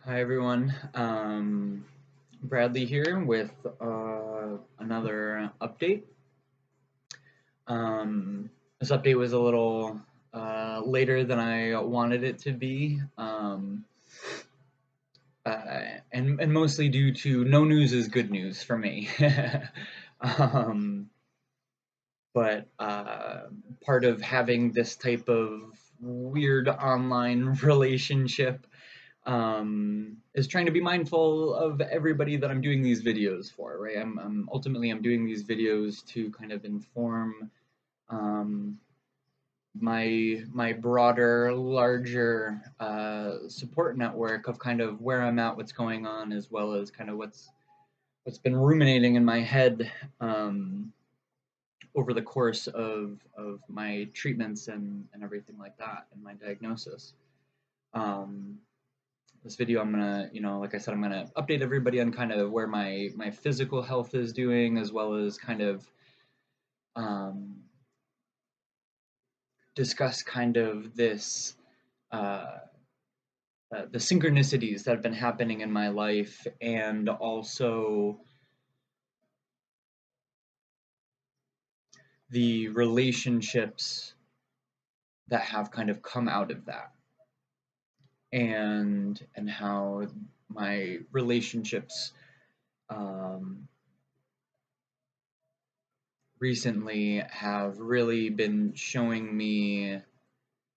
Hi everyone, Bradley here with another update. This update was a little later than I wanted it to be, and mostly due to no news is good news for me. um, but part of having this type of weird online relationship is trying to be mindful of everybody that I'm doing these videos for, right? Ultimately I'm doing these videos to kind of inform um, my broader, larger support network of kind of where I'm at, what's going on, as well as kind of what's been ruminating in my head over the course of my treatments and everything like that, and my diagnosis. Um, this video I'm gonna, like I said, I'm gonna update everybody on kind of where my physical health is doing, as well as kind of um, discuss kind of this uh, the synchronicities that have been happening in my life, and also the relationships that have kind of come out of that, and how my relationships um, recently have really been showing me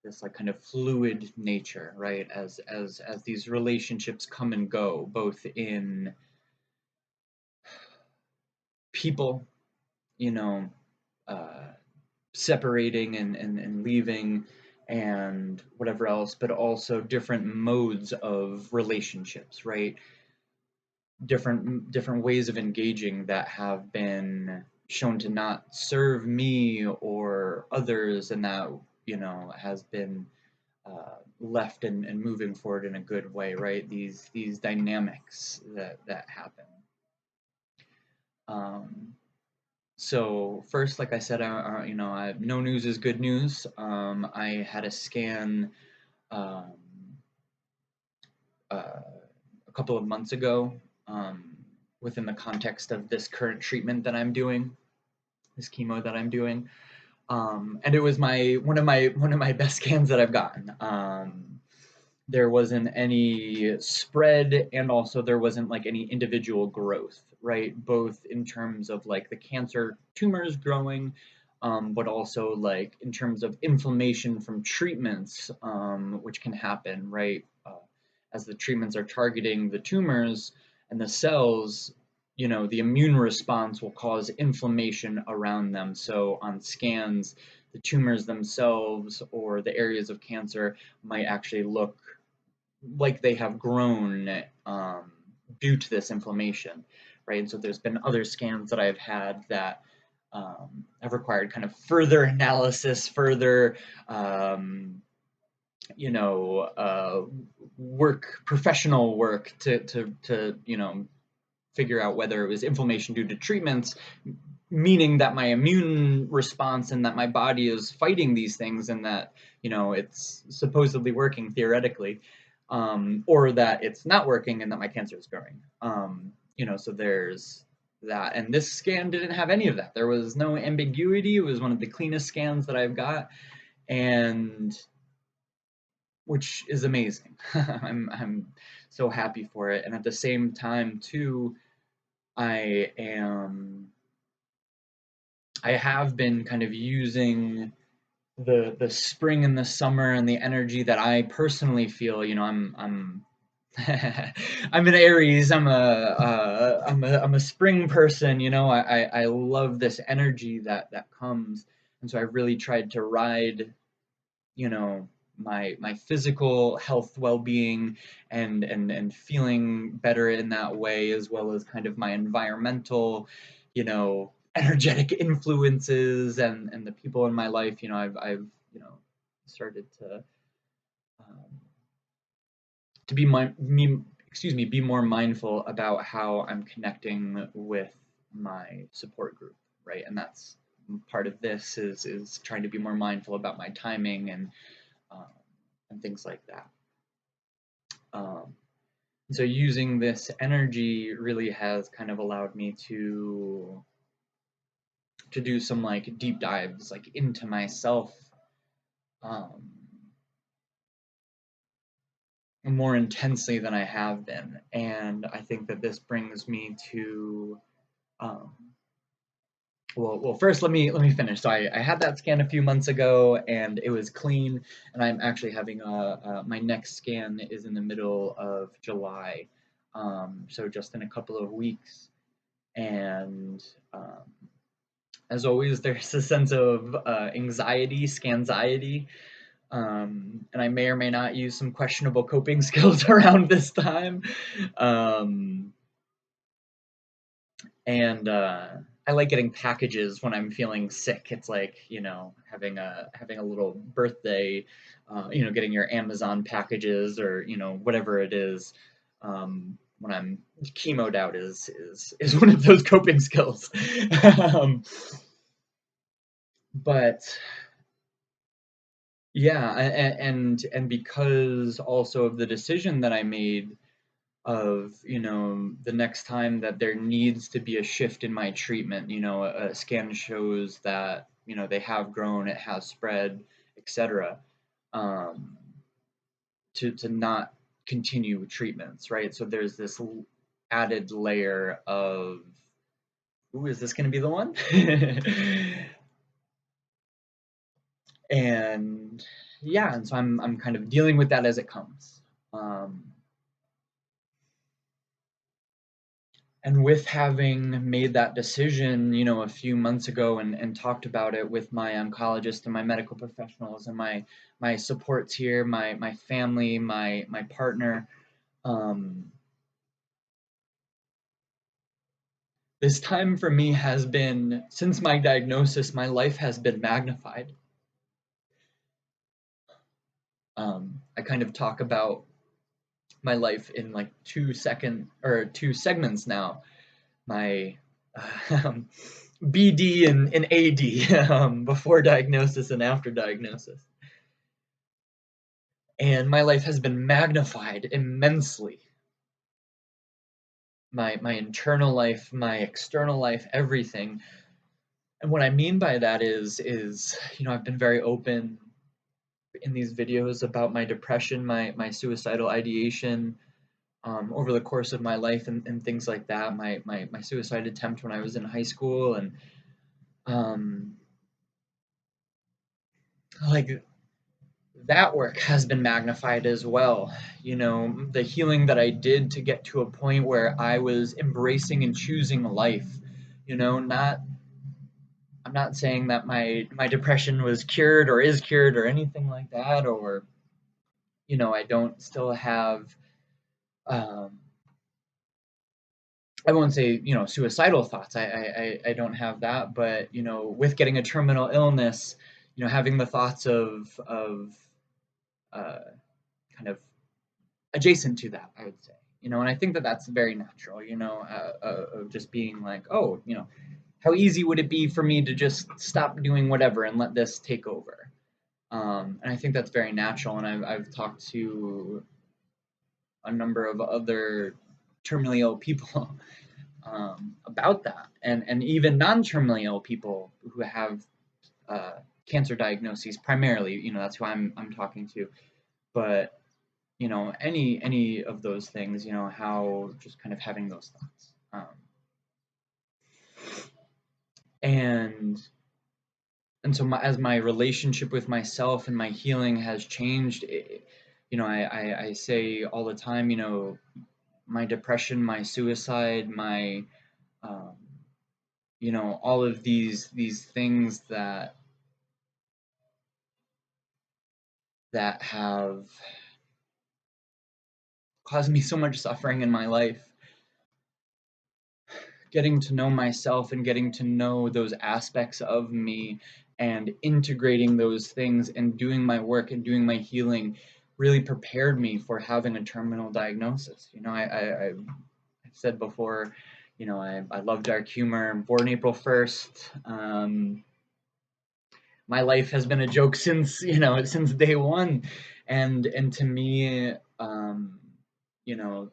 this like kind of fluid nature, right? As these relationships come and go, both in people, you know, uh, separating and leaving and whatever else, but also different modes of relationships, right? Different ways of engaging that have been shown to not serve me or others, and that has been left and moving forward in a good way, right? These dynamics that happen. Um, so first, like I said, no news is good news. I had a scan um, a couple of months ago, um, within the context of this current treatment that I'm doing, this chemo that I'm doing, and it was my one of my best scans that I've gotten. There wasn't any spread, and also there wasn't like any individual growth, right? Both in terms of like the cancer tumors growing, but also like in terms of inflammation from treatments, which can happen, right? As the treatments are targeting the tumors and the cells, the immune response will cause inflammation around them. So on scans, the tumors themselves or the areas of cancer might actually look like they have grown due to this inflammation, right? And so there's been other scans that I've had that have required kind of further analysis, further, um, professional work to figure out whether it was inflammation due to treatments, meaning that my immune response and that my body is fighting these things, and that it's supposedly working theoretically, or that it's not working and that my cancer is growing. So there's that, and this scan didn't have any of that. There was no ambiguity. It was one of the cleanest scans that I've got, and which is amazing. I'm so happy for it, and at the same time too, I am I have been kind of using the spring and the summer and the energy that I personally feel. I'm I'm an Aries. I'm a spring person. I love this energy that comes, and so I really tried to ride you know my physical health, well-being, and feeling better in that way, as well as kind of my environmental, energetic influences, and the people in my life. I've started um, to be more mindful about how I'm connecting with my support group, right? And that's part of this is trying to be more mindful about my timing, um, and things like that. Um, So using this energy really has kind of allowed me to do some like deep dives like into myself, um, more intensely than I have been. And I think that this brings me to, um, well, first let me finish. So I had that scan a few months ago, and it was clean. And I'm actually having my next scan is in the middle of July, so just in a couple of weeks. And as always, there's a sense of anxiety, scanxiety, and I may or may not use some questionable coping skills around this time. Um, and I like getting packages when I'm feeling sick. It's like, having a little birthday, getting your Amazon packages, or whatever it is. When I'm chemoed out is one of those coping skills. um, but yeah, and because also of the decision that I made of, the next time that there needs to be a shift in my treatment, a scan shows that, they have grown, it has spread, etc. Um, to not continue treatments, right? So there's this added layer of, ooh, is this going to be the one? And yeah, and so I'm kind of dealing with that as it comes. Um, and with having made that decision, a few months ago, and talked about it with my oncologist and my medical professionals and my supports here, my family, my partner, um, this time for me has been, since my diagnosis, my life has been magnified. I kind of talk about my life in like 2 segments now. My um, BD and AD, before diagnosis and after diagnosis. And my life has been magnified immensely. My internal life, my external life, everything. And what I mean by that is I've been very open in these videos about my depression, my suicidal ideation, over the course of my life, and things like that. My suicide attempt when I was in high school, and um, like that work has been magnified as well. The healing that I did to get to a point where I was embracing and choosing life. Not I'm not saying that my depression was cured or is cured or anything like that, or I don't still have, um, I won't say suicidal thoughts. I don't have that, but with getting a terminal illness, having the thoughts of uh, kind of adjacent to that, I would say. And I think that that's very natural. Of just being like, oh, how easy would it be for me to just stop doing whatever and let this take over? And I think that's very natural. And I've talked to a number of other terminally ill people about that, and even non-terminally ill people who have uh, cancer diagnoses. Primarily, that's who I'm talking to. But any of those things, how just kind of having those thoughts, and so as my relationship with myself and my healing has changed, I say all the time, my depression, my suicide, my um, all of these things that have caused me so much suffering in my life. Getting to know myself and getting to know those aspects of me and integrating those things and doing my work and doing my healing really prepared me for having a terminal diagnosis. I've said before, I love dark humor. I'm born April 1st. My life has been a joke since day one, and to me, you know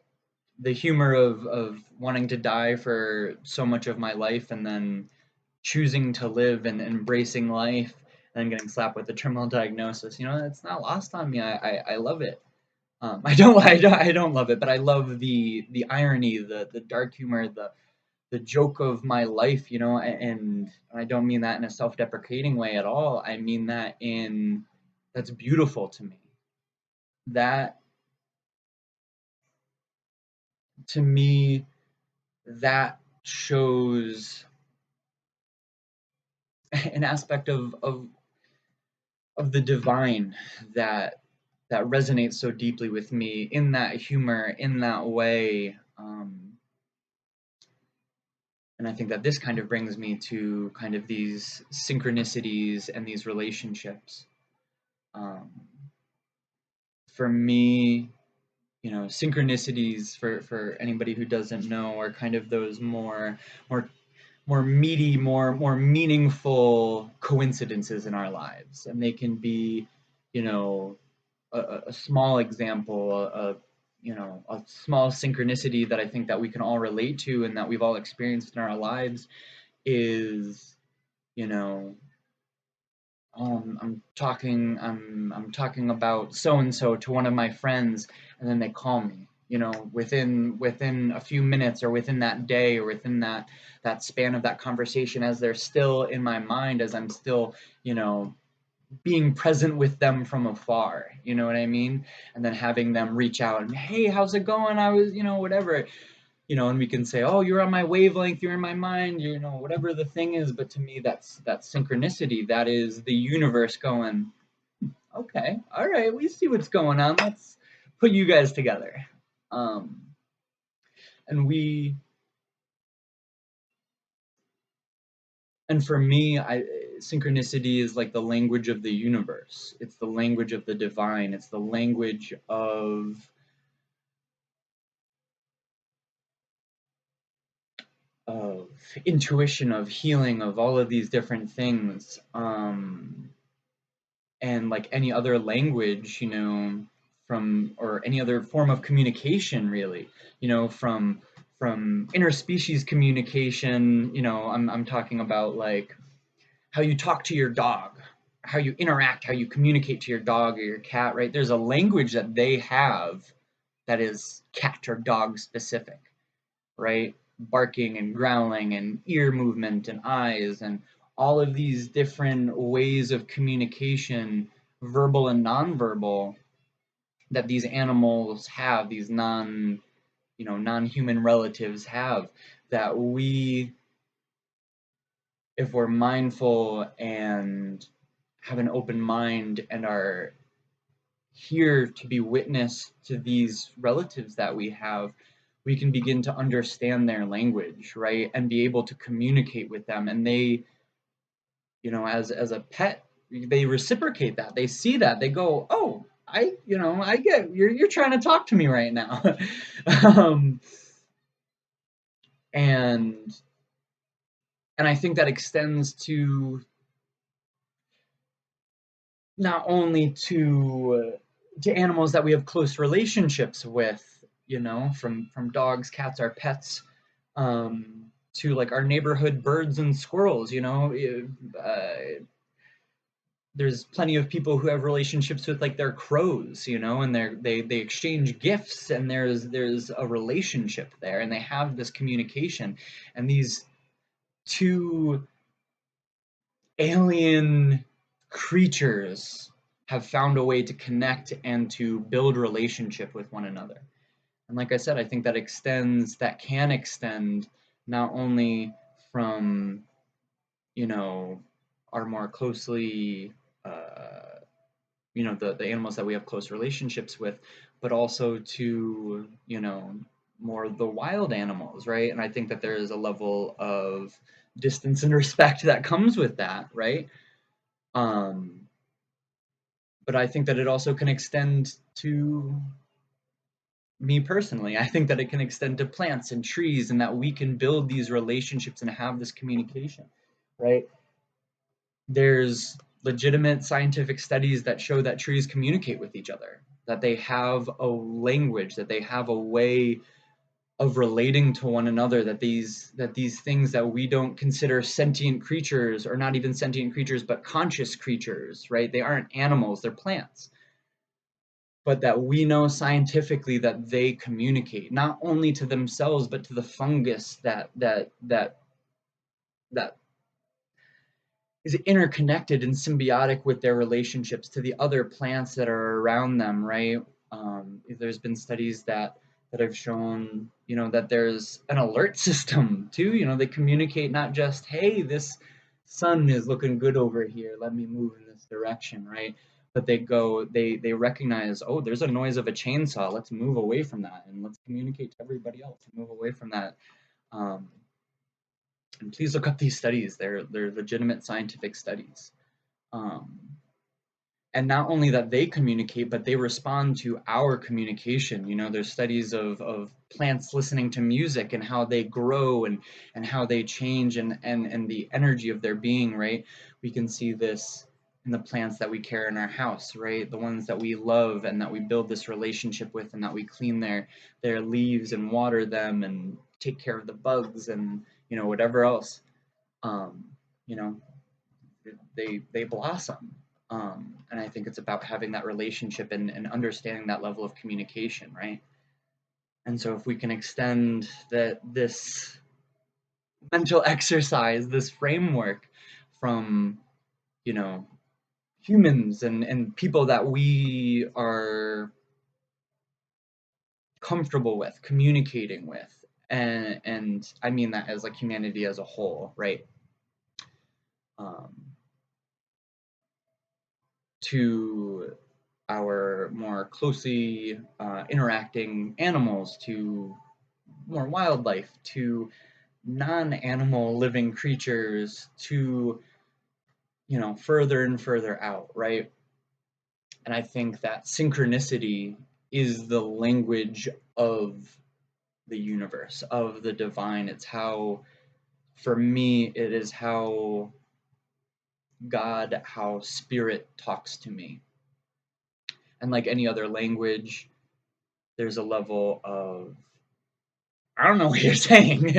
the humor of wanting to die for so much of my life and then choosing to live and embracing life and then getting slapped with a terminal diagnosis. It's not lost on me. I love it. I don't love it, but I love the irony, the dark humor, the joke of my life, and I don't mean that in a self-deprecating way at all. I mean that in that's beautiful to me. That to me that shows an aspect of the divine that resonates so deeply with me in that humor, in that way. And I think that this kind of brings me to kind of these synchronicities and these relationships. Um, for me, synchronicities, for anybody who doesn't know, are kind of those more more meaty, more meaningful coincidences in our lives, and they can be, you know, a small example, a small synchronicity that I think that we can all relate to and that we've all experienced in our lives is, you know, I'm talking about so and so to one of my friends, and then they call me. Within a few minutes, or within that day, or within that span of that conversation, as they're still in my mind, as I'm still, being present with them from afar. You know what I mean? And then having them reach out and, hey, how's it going? I was, whatever. And we can say, oh, you're on my wavelength, you're in my mind, whatever the thing is. But to me, that's synchronicity. That is the universe going, okay, all right, we see what's going on. Let's put you guys together. Um, and we, and for me, synchronicity is like the language of the universe. It's the language of the divine. It's the language of intuition, of healing, of all of these different things. And like any other language, from or any other form of communication, really, from interspecies communication, I'm talking about like how you talk to your dog, how you interact, how you communicate to your dog or your cat, right? There's a language that they have that is cat or dog specific, right? Barking and growling and ear movement and eyes and all of these different ways of communication, verbal and nonverbal, that these animals have, these non-human relatives have, that we, if we're mindful and have an open mind and are here to be witness to these relatives that we have, we can begin to understand their language, right? And be able to communicate with them. And they, as a pet, they reciprocate that. They see that. They go, oh, I get you're trying to talk to me right now. um, and and I think that extends to not only to animals that we have close relationships with, from dogs, cats, our pets, to like our neighborhood birds and squirrels. There's plenty of people who have relationships with like their crows, and they exchange gifts, and there's a relationship there, and they have this communication, and these two alien creatures have found a way to connect and to build relationship with one another. And like I said, I think that can extend not only from, our more closely, the animals that we have close relationships with, but also to, more the wild animals, right? And I think that there is a level of distance and respect that comes with that, right? Um, but I think that it also can extend to me personally. I think that it can extend to plants and trees, and that we can build these relationships and have this communication, right? There's legitimate scientific studies that show that trees communicate with each other, that they have a language, that they have a way of relating to one another, that these things that we don't consider sentient creatures, or not even sentient creatures but conscious creatures, right? They aren't animals, they're plants, but that we know scientifically that they communicate not only to themselves but to the fungus that is interconnected and symbiotic with their relationships to the other plants that are around them, right? There's been studies that have shown, that there's an alert system too. They communicate not just, hey, this sun is looking good over here, let me move in this direction, right? But they recognize, oh, there's a noise of a chainsaw, let's move away from that, and let's communicate to everybody else to move away from that. And please look up these studies. They're legitimate scientific studies. Um, and not only that they communicate, but they respond to our communication. There's studies of plants listening to music and how they grow and how they change, and the energy of their being, right? We can see this in the plants that we care in our house, right? The ones that we love and that we build this relationship with, and that we clean their leaves and water them and take care of the bugs and whatever else. um, you know they blossom. And I think it's about having that relationship and understanding that level of communication, right? And so if we can extend this mental exercise, this framework, from you know humans and people that we are comfortable with communicating with, and I mean that as like humanity as a whole, right? um, to our more closely interacting animals, to more wildlife, to non-animal living creatures, to further and further out, right? And I think that synchronicity is the language of the universe, of the divine. It's how, for me, it is how God, how spirit talks to me. And like any other language, there's a level of, I don't know what you're saying. When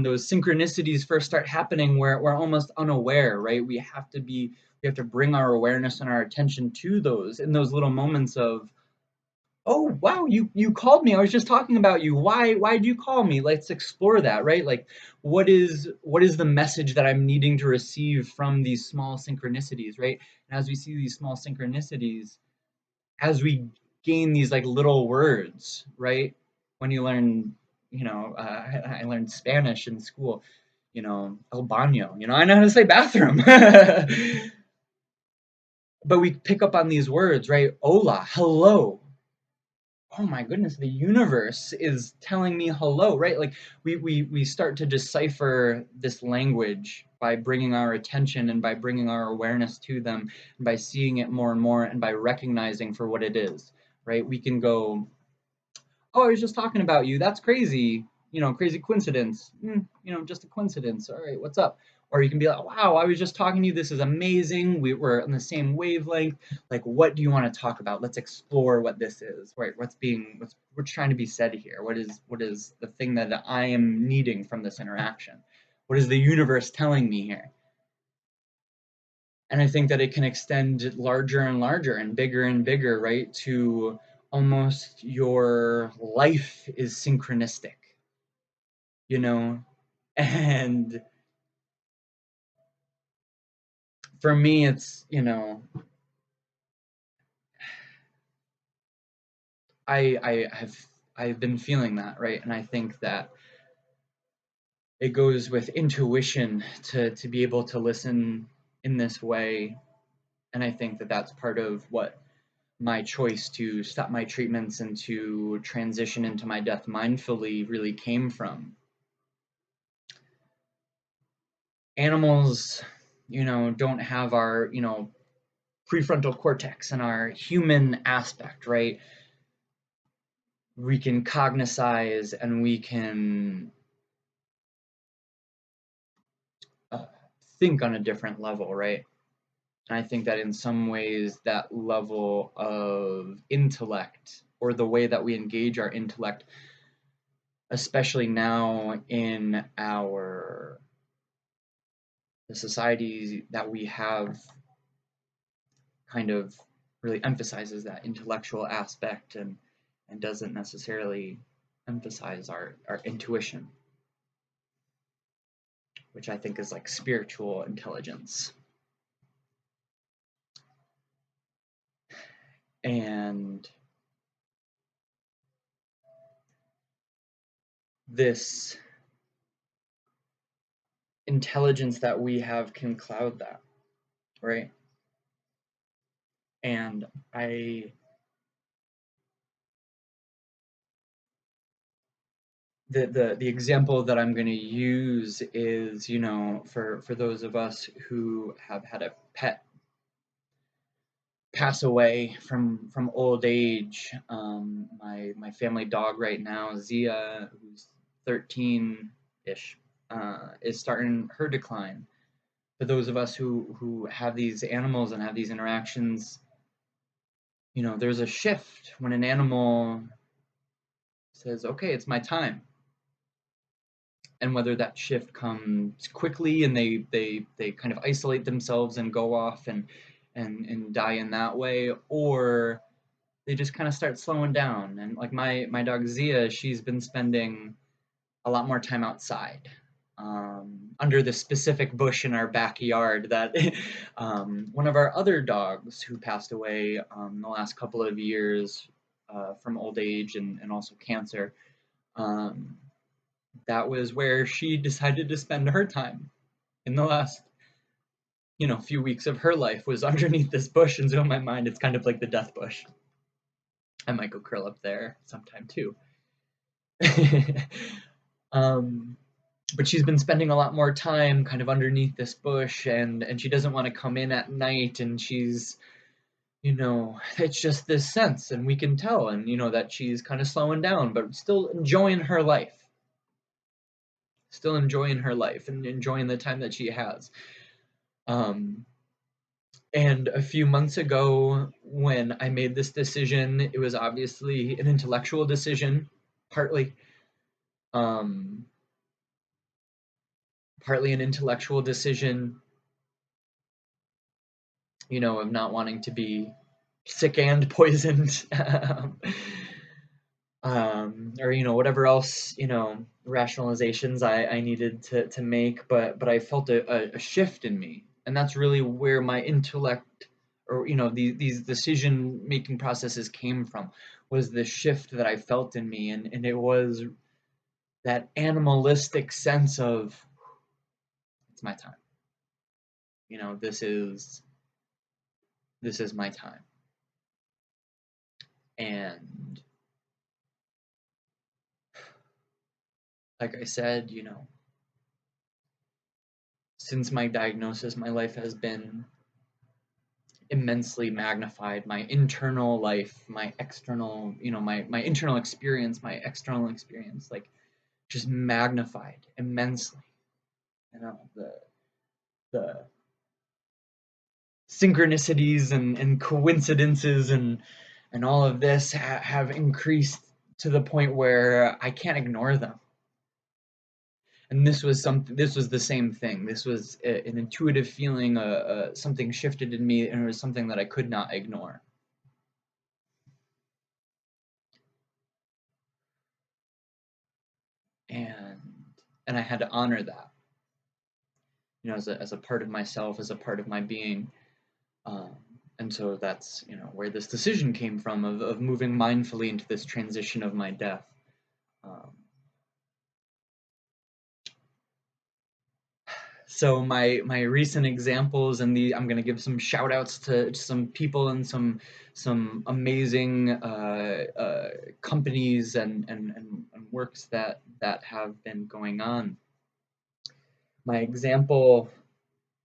those synchronicities first start happening, we're almost unaware, right? We have to bring our awareness and our attention to those, in those little moments of, oh wow, you called me. I was just talking about you. Why'd you call me? Let's explore that, right? Like, what is the message that I'm needing to receive from these small synchronicities, right? And as we see these small synchronicities, as we gain these like little words, right? When you learn, I learned Spanish in school, el baño, I know how to say bathroom. But we pick up on these words, right? Hola, hello. Oh my goodness, the universe is telling me hello, right? Like we start to decipher this language by bringing our attention and by bringing our awareness to them, and by seeing it more and more, and by recognizing for what it is, right? We can go, oh, I was just talking about you. That's crazy. Crazy coincidence. Just a coincidence. All right, what's up? Or you can be like, wow, I was just talking to you. This is amazing. We're on the same wavelength. Like, what do you want to talk about? Let's explore what this is. Right? What's trying to be said here? What is the thing that I am needing from this interaction? What is the universe telling me here? And I think that it can extend larger and larger and bigger, right? To almost your life is synchronistic, you know? And for me, it's, I've been feeling that, right? And I think that it goes with intuition to be able to listen in this way. And I think that that's part of what my choice to stop my treatments and to transition into my death mindfully really came from. Animals, don't have our, prefrontal cortex and our human aspect, right? We can cognize and we can uh, think on a different level, right? And I think that in some ways that level of intellect, or the way that we engage our intellect, especially now in the society that we have, kind of really emphasizes that intellectual aspect, and doesn't necessarily emphasize our intuition, which I think is like spiritual intelligence. And this intelligence that we have can cloud that, right? And the example that I'm going to use is, for those of us who have had a pet pass away from old age. My family dog right now, Zia, who's 13-ish, is starting her decline. For those of us who have these animals and have these interactions, there's a shift when an animal says, "Okay, it's my time." And whether that shift comes quickly and they kind of isolate themselves and go off and die in that way, or they just kind of start slowing down. And like my dog Zia, she's been spending a lot more time outside, under the specific bush in our backyard that one of our other dogs who passed away in the last couple of years, from old age and also cancer, that was where she decided to spend her time in the last few weeks of her life, was underneath this bush. And so in my mind, it's kind of like the death bush. I might go curl up there sometime too. But she's been spending a lot more time kind of underneath this bush, and she doesn't want to come in at night, and she's, it's just this sense, and we can tell, and that she's kind of slowing down, but still enjoying her life. Still enjoying her life and enjoying the time that she has. And a few months ago, when I made this decision, it was obviously an intellectual decision, partly. Partly an intellectual decision, of not wanting to be sick and poisoned, or whatever else, rationalizations I needed to make, but I felt a shift in me, and that's really where my intellect, or these decision making processes came from, was the shift that I felt in me, and it was that animalistic sense of, it's my time. This is my time. And like I said, since my diagnosis, my life has been immensely magnified. My internal life, my external, my internal experience, my external experience, like, just magnified immensely. The synchronicities and coincidences and all of this have increased to the point where I can't ignore them. And this was the same thing. This was an intuitive feeling, something shifted in me, and it was something that I could not ignore. And I had to honor that, as a part of myself, as a part of my being. And so that's, where this decision came from, of moving mindfully into this transition of my death. So my recent examples, and I'm going to give some shout outs to some people and some amazing companies and works that have been going on. My example,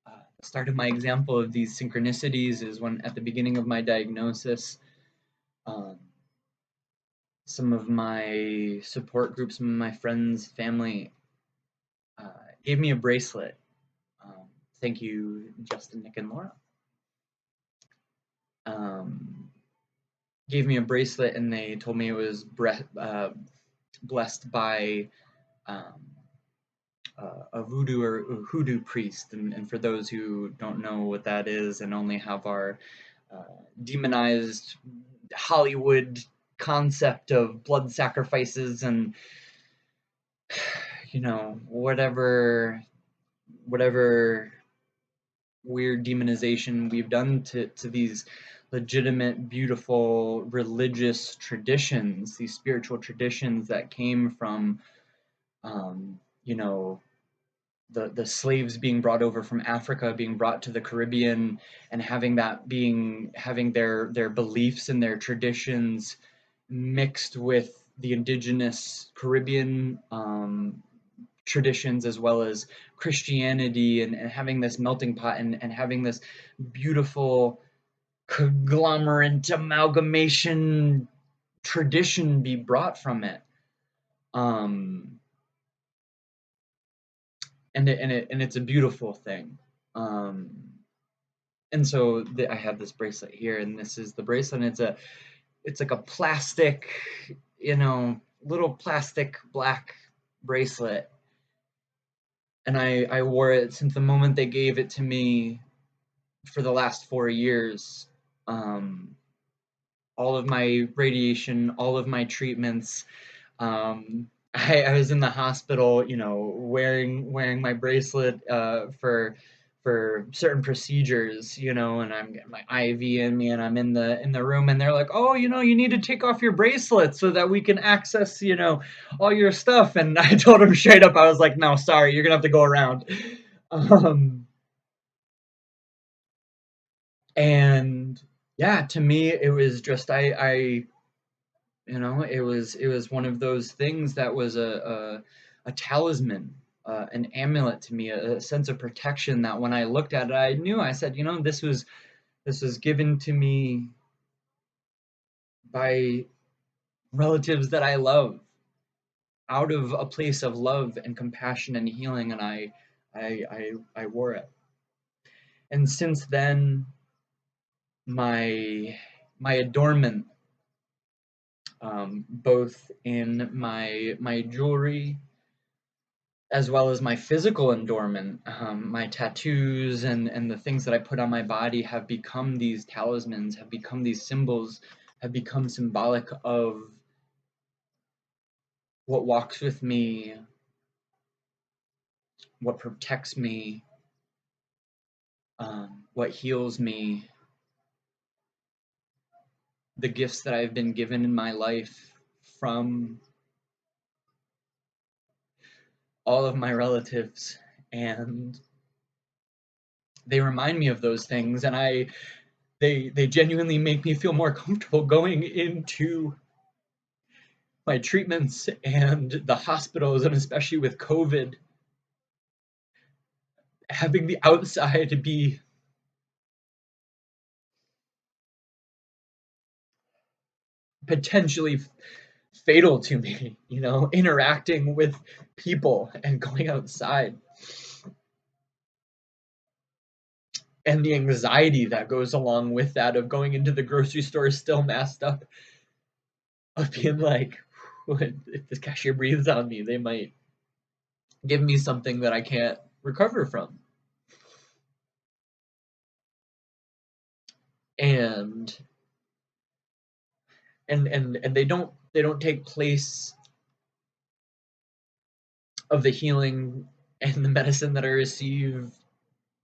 the start of my example of these synchronicities, is when, at the beginning of my diagnosis, some of my support groups, some of my friends, family, gave me a bracelet. Thank you, Justin, Nick, and Laura. gave me a bracelet, and they told me it was blessed by um, a voodoo or hoodoo priest. And for those who don't know what that is and only have our demonized Hollywood concept of blood sacrifices and whatever weird demonization we've done to these legitimate, beautiful religious traditions, these spiritual traditions that came from um, you know the slaves being brought over from Africa, being brought to the Caribbean, and having their beliefs and their traditions mixed with the indigenous Caribbean traditions, as well as Christianity, and having this melting pot, and having this beautiful conglomerate amalgamation tradition be brought from it. And it's a beautiful thing. And so I have this bracelet here, and this is the bracelet, and it's like a plastic, little plastic black bracelet. And I wore it since the moment they gave it to me for the last 4 years. All of my radiation, all of my treatments. I was in the hospital, wearing my bracelet for certain procedures, and I'm getting my IV in me, and I'm in the room, and they're like, oh, you need to take off your bracelet so that we can access, all your stuff. And I told them straight up, I was like, no, sorry, you're gonna have to go around. And yeah, to me, it was just it was one of those things that was a talisman, an amulet to me, a sense of protection that when I looked at it, I knew. I said, this was given to me by relatives that I love, out of a place of love and compassion and healing, and I wore it. And since then, my adornment, both in my jewelry as well as my physical adornment, my tattoos and the things that I put on my body, have become these talismans, have become these symbols, have become symbolic of what walks with me, what protects me, what heals me, the gifts that I've been given in my life from all of my relatives. And they remind me of those things, and they genuinely make me feel more comfortable going into my treatments and the hospitals, and especially with COVID, having the outside be potentially fatal to me, interacting with people and going outside, and the anxiety that goes along with that, of going into the grocery store still masked up, of being like, if this cashier breathes on me, they might give me something that I can't recover from. And they don't take place of the healing and the medicine that I receive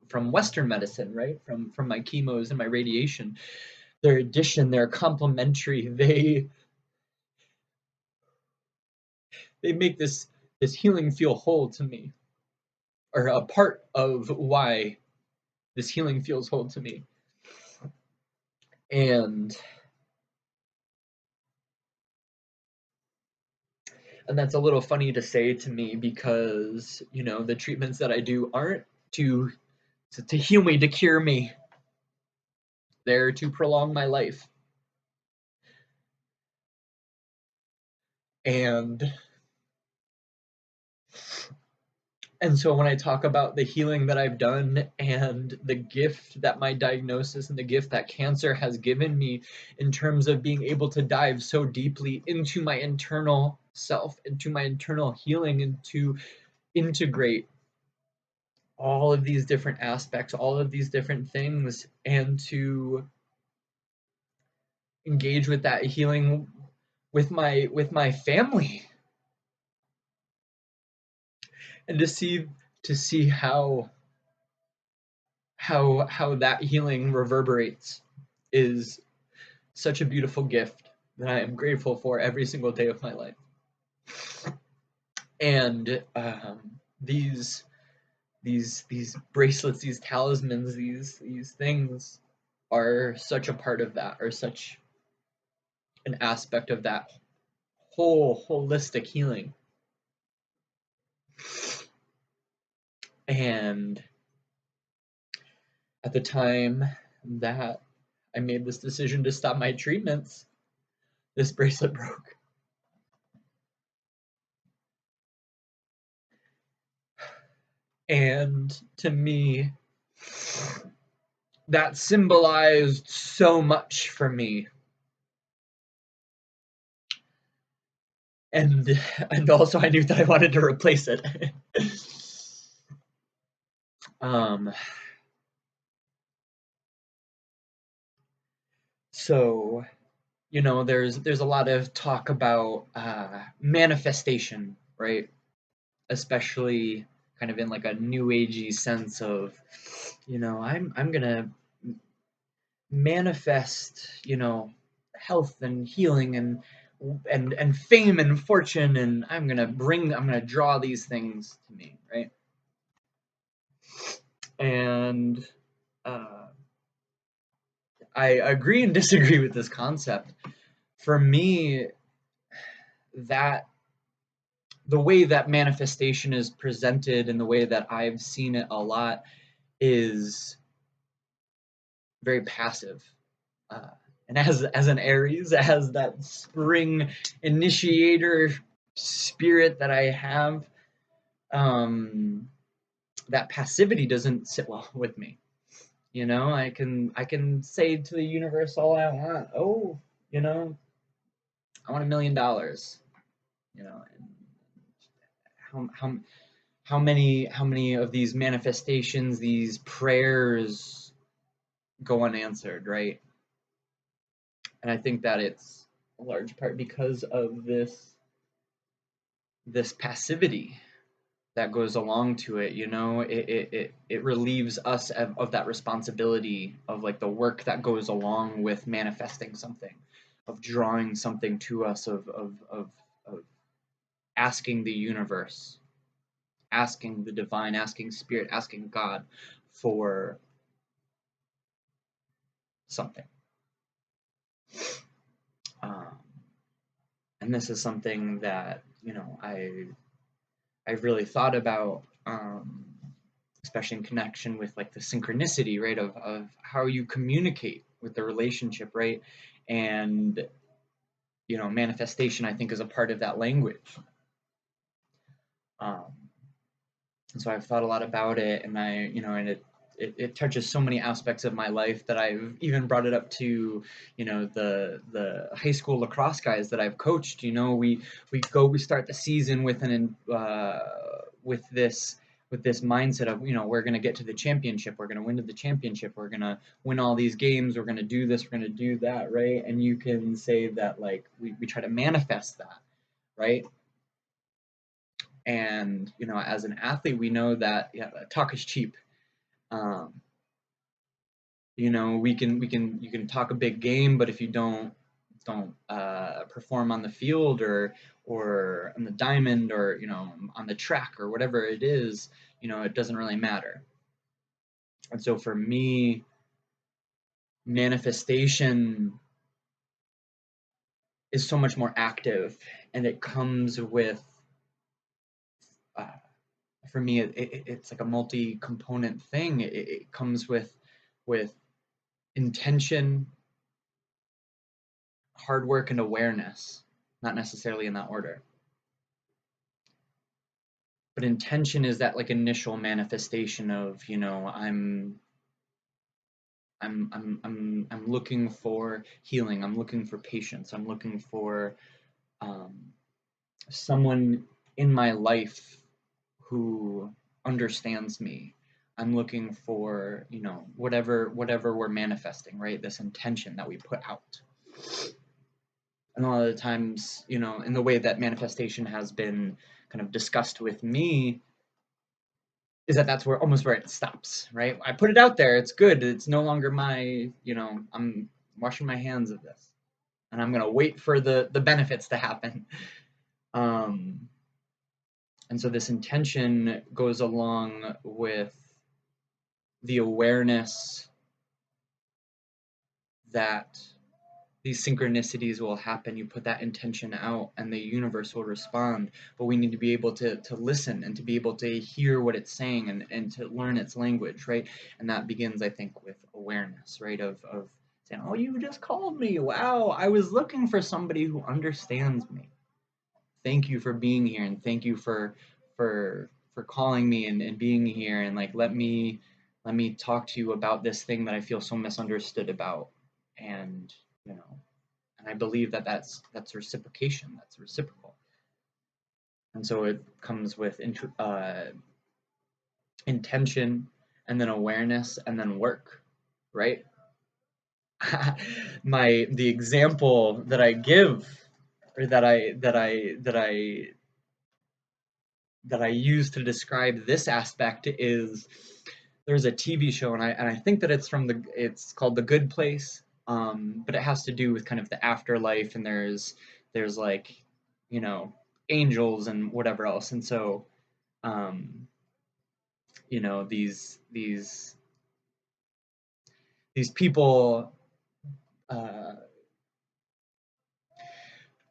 from Western medicine, right? From my chemos and my radiation. Their addition, they're complementary. They make this healing feel whole to me, or a part of why this healing feels whole to me. And that's a little funny to say to me, because the treatments that I do aren't to heal me, to cure me. They're to prolong my life. And And so when I talk about the healing that I've done and the gift that my diagnosis and the gift that cancer has given me in terms of being able to dive so deeply into my internal self, into my internal healing, and to integrate all of these different aspects, all of these different things, and to engage with that healing with my family, and to see how that healing reverberates is such a beautiful gift that I am grateful for every single day of my life. And these bracelets, these talismans, these things are such a part of that, are such an aspect of that whole holistic healing. And at the time that I made this decision to stop my treatments, this bracelet broke. And to me, that symbolized so much for me. And also I knew that I wanted to replace it. So, there's a lot of talk about manifestation, right? Especially kind of in like a new agey sense of, I'm gonna manifest, health and healing and fame and fortune, and I'm gonna draw these things to me, right? And I agree and disagree with this concept. For me, that the way that manifestation is presented and the way that I've seen it a lot is very passive. And as an Aries, as that spring initiator spirit that I have, that passivity doesn't sit well with me. I can say to the universe all I want. Oh, I want $1 million. And how many of these manifestations, these prayers go unanswered, right? And I think that it's a large part because of this passivity that goes along to it. It relieves us of that responsibility of like the work that goes along with manifesting something, of drawing something to us, of asking the universe, asking the divine, asking spirit, asking God for something. Um, and this is something that I've really thought about, especially in connection with like the synchronicity, right, of how you communicate with the relationship, right? And manifestation, I think, is a part of that language. Um, and so I've thought a lot about it, and it touches so many aspects of my life that I've even brought it up to, the high school lacrosse guys that I've coached. We start the season with this mindset of, we're going to get to the championship, we're going to win to the championship, we're going to win all these games, we're going to do this, we're going to do that, right? And you can say that like we try to manifest that, right? And as an athlete, we know that talk is cheap. um, you can talk a big game, but if you don't perform on the field or on the diamond or on the track or whatever it is, it doesn't really matter. And so for me, manifestation is so much more active, and it comes with uh, for me it's like a multi-component thing. It comes with intention, hard work, and awareness, not necessarily in that order. But intention is that like initial manifestation of, I'm looking for healing. I'm looking for patience. I'm looking for um, someone in my life who understands me. I'm looking for, whatever we're manifesting, right? This intention that we put out. And a lot of the times, in the way that manifestation has been kind of discussed with me, is that that's where it stops, right? I put it out there, it's good. It's no longer I'm washing my hands of this, and I'm gonna wait for the benefits to happen. Um, and so this intention goes along with the awareness that these synchronicities will happen. You put that intention out and the universe will respond, but we need to be able to listen and to be able to hear what it's saying and to learn its language, right? And that begins, I think, with awareness, right? Of saying, oh, you just called me, wow, I was looking for somebody who understands me. Thank you for being here, and thank you for calling me and being here, and like let me talk to you about this thing that I feel so misunderstood about. And you know and I believe that that's reciprocation, that's reciprocal. And so it comes with intention, and then awareness, and then work, right? The example that I give, or that I use to describe this aspect is, there's a TV show, and I think that it's called The Good Place, but it has to do with kind of the afterlife, and there's like, you know, angels and whatever else, and so um, you know these people uh,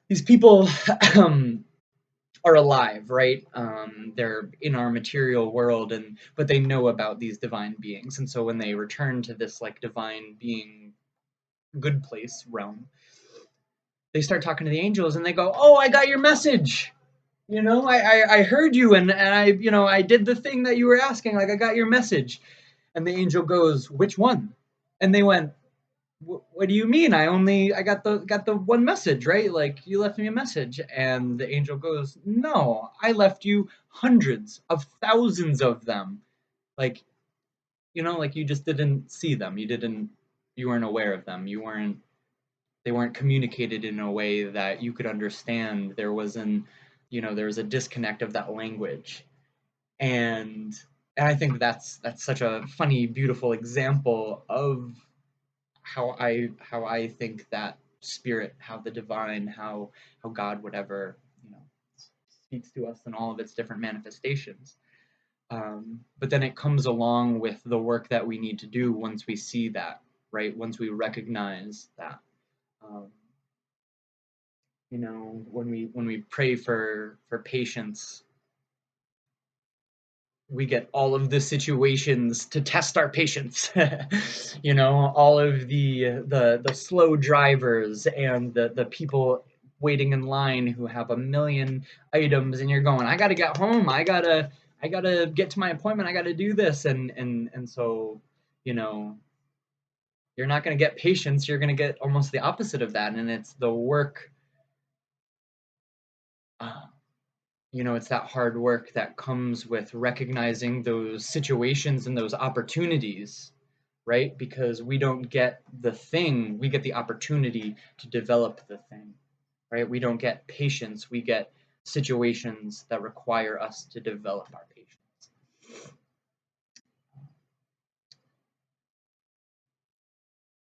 these people are alive, right? They're in our material world, but they know about these divine beings, and so when they return to this like divine being good place realm, they start talking to the angels, and they go, "Oh, I got your message. I heard you, and I did the thing that you were asking. Like, I got your message." And the angel goes, "Which one?" And they went, "What do you mean? I got the one message, right? Like, you left me a message." And the angel goes, "No, I left you hundreds of thousands of them. Like, like you just didn't see them. You weren't aware of them. They weren't communicated in a way that you could understand. There was a disconnect of that language." And I think that's such a funny, beautiful example of how I think that spirit, how the divine, how God, whatever, speaks to us in all of its different manifestations. But then it comes along with the work that we need to do once we see that, right? Once we recognize that. Um, when we pray for patience, we get all of the situations to test our patience. All of the slow drivers, and the people waiting in line who have a million items, and you're going, I gotta get home, I gotta get to my appointment, I gotta do this, and so you know you're not gonna get patience, you're gonna get almost the opposite of that. And it's the work. uh, it's that hard work that comes with recognizing those situations and those opportunities, right? Because we don't get the thing, we get the opportunity to develop the thing, right? We don't get patience, we get situations that require us to develop our patience.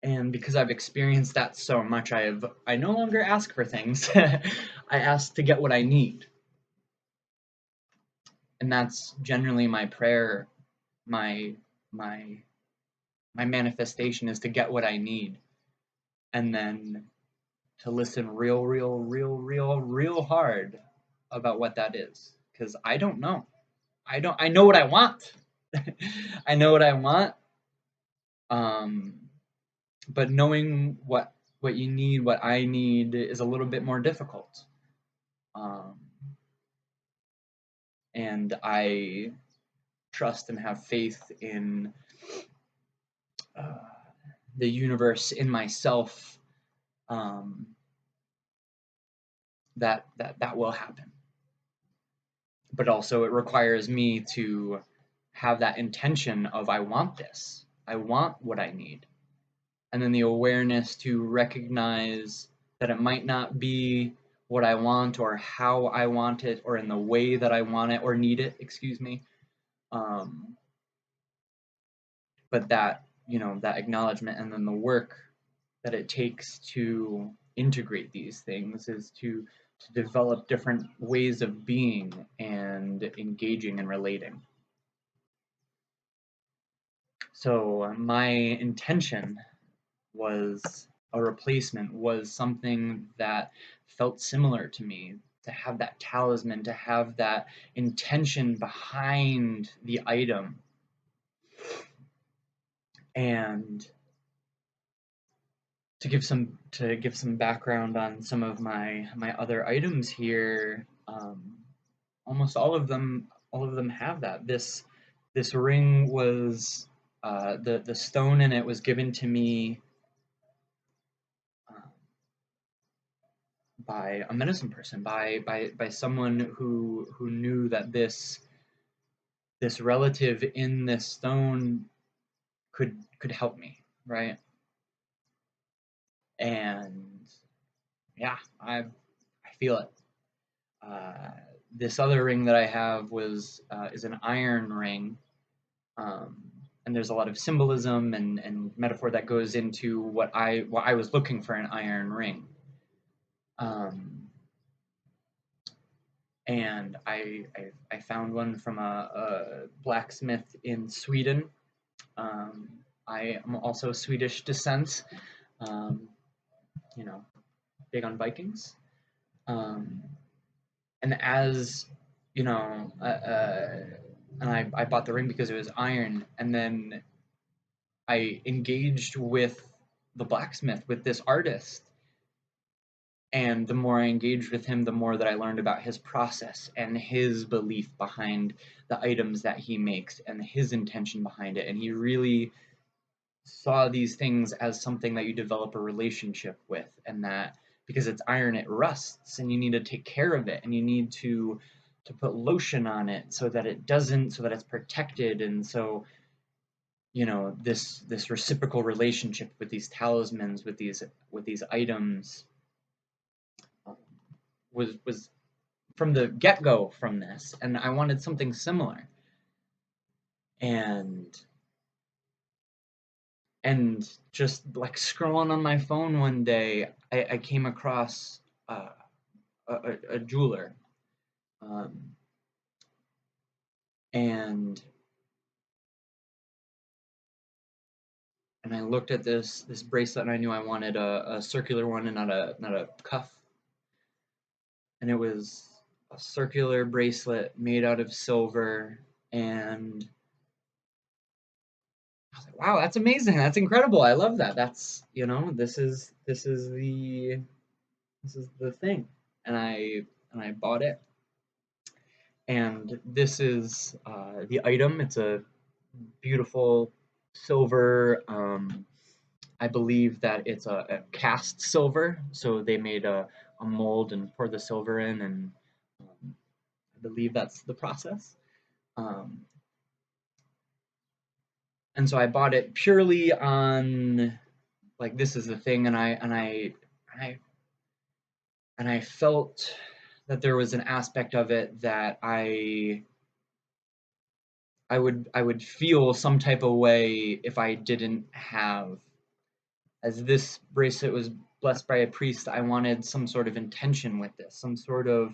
And because I've experienced that so much, I no longer ask for things. I ask to get what I need. And that's generally my prayer, my my my manifestation is to get what I need, and then to listen real, real, real, real, real hard about what that is. Because I don't know. I know what I want. I know what I want. Um, but knowing what you need, what I need, is a little bit more difficult. Um, And I trust and have faith in the universe, in myself, that will happen. But also it requires me to have that intention of, I want this, I want what I need. And then the awareness to recognize that it might not be what I want or how I want it or in the way that I want it or need it, excuse me. But that, that acknowledgement and then the work that it takes to integrate these things is to develop different ways of being and engaging and relating. So my intention was a replacement, was something that felt similar to me, to have that talisman, to have that intention behind the item. And to give some background on some of my other items here, almost all of them have that. This ring was the stone in it was given to me by a medicine person, by someone who knew that this relative in this stone could help me, right? And yeah, I feel it. This other ring that I have is an iron ring, and there's a lot of symbolism and metaphor that goes into what I was looking for an iron ring. And I found one from a blacksmith in Sweden. I am also Swedish descent, big on Vikings. And as you know, and I bought the ring because it was iron, and then I engaged with the blacksmith, with this artist, and the more I engaged with him, the more that I learned about his process and his belief behind the items that he makes and his intention behind it. And he really saw these things as something that you develop a relationship with, and that because it's iron, it rusts, and you need to take care of it, and you need to put lotion on it so that it doesn't, so that it's protected. And so this reciprocal relationship with these talismans, with these items, was from the get-go from this, and I wanted something similar. And just like scrolling on my phone one day, I came across a jeweler, and I looked at this bracelet, and I knew I wanted a circular one and not a cuff. And it was a circular bracelet made out of silver, and I was like, wow, that's amazing. That's incredible. I love that. That's, this is the thing. And I bought it. And this is the item. It's a beautiful silver. I believe that it's a cast silver. So they made a mold and poured the silver in, and I believe that's the process. And so I bought it purely on, like, this is the thing, and I felt that there was an aspect of it that I would feel some type of way if I didn't have. As this bracelet was blessed by a priest, I wanted some sort of intention with this, some sort of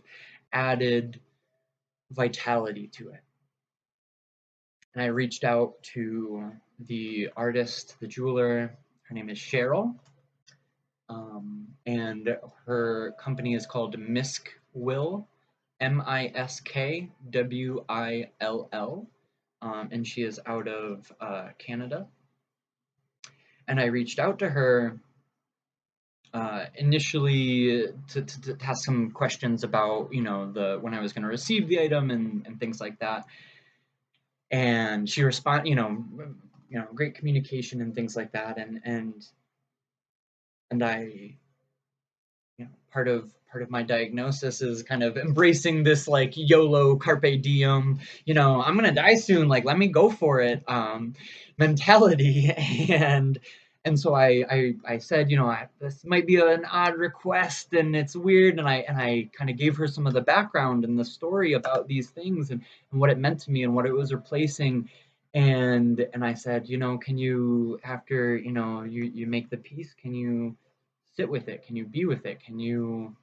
added vitality to it. And I reached out to the artist, the jeweler. Her name is Cheryl. And her company is called Misk Will, MISKWILL, and she is out of Canada. And I reached out to her initially to ask some questions about, when I was going to receive the item and things like that. And she great communication and things like that. And I, part of my diagnosis is kind of embracing this like YOLO carpe diem, I'm gonna die soon, like let me go for it, mentality. And so I said, this might be an odd request and it's weird, and I kind of gave her some of the background and the story about these things and what it meant to me and what it was replacing. And I said, can you, after you make the piece, can you sit with it? Can you be with it? Can you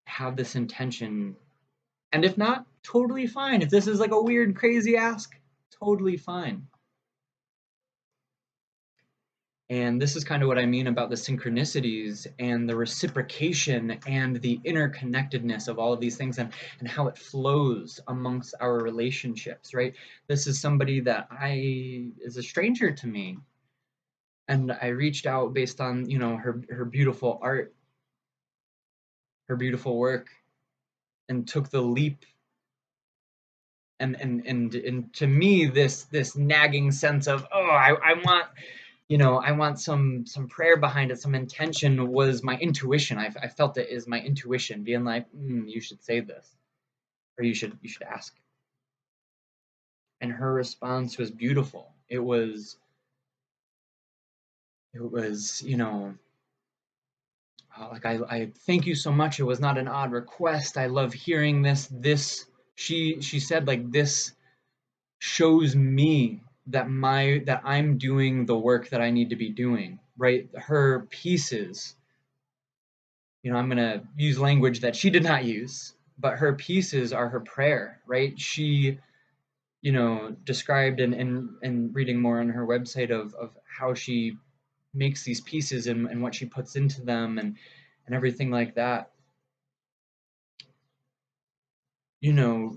have this intention? And if not, totally fine. If this is like a weird, crazy ask, totally fine. And this is kind of what I mean about the synchronicities and the reciprocation and the interconnectedness of all of these things, and how it flows amongst our relationships, right? This is somebody that is a stranger to me. And I reached out based on, her beautiful art, her beautiful work, and took the leap. And to me, this nagging sense of, oh, I want, I want some prayer behind it, some intention, was my intuition. I felt it is my intuition being like, you should say this, or you should ask. And her response was beautiful. It was like, I thank you so much. It was not an odd request. I love hearing this. She said, like, this shows me that I'm doing the work that I need to be doing, right? Her pieces, I'm gonna use language that she did not use, but her pieces are her prayer, right? She, described and reading more on her website of how she makes these pieces and what she puts into them and everything like that, you know,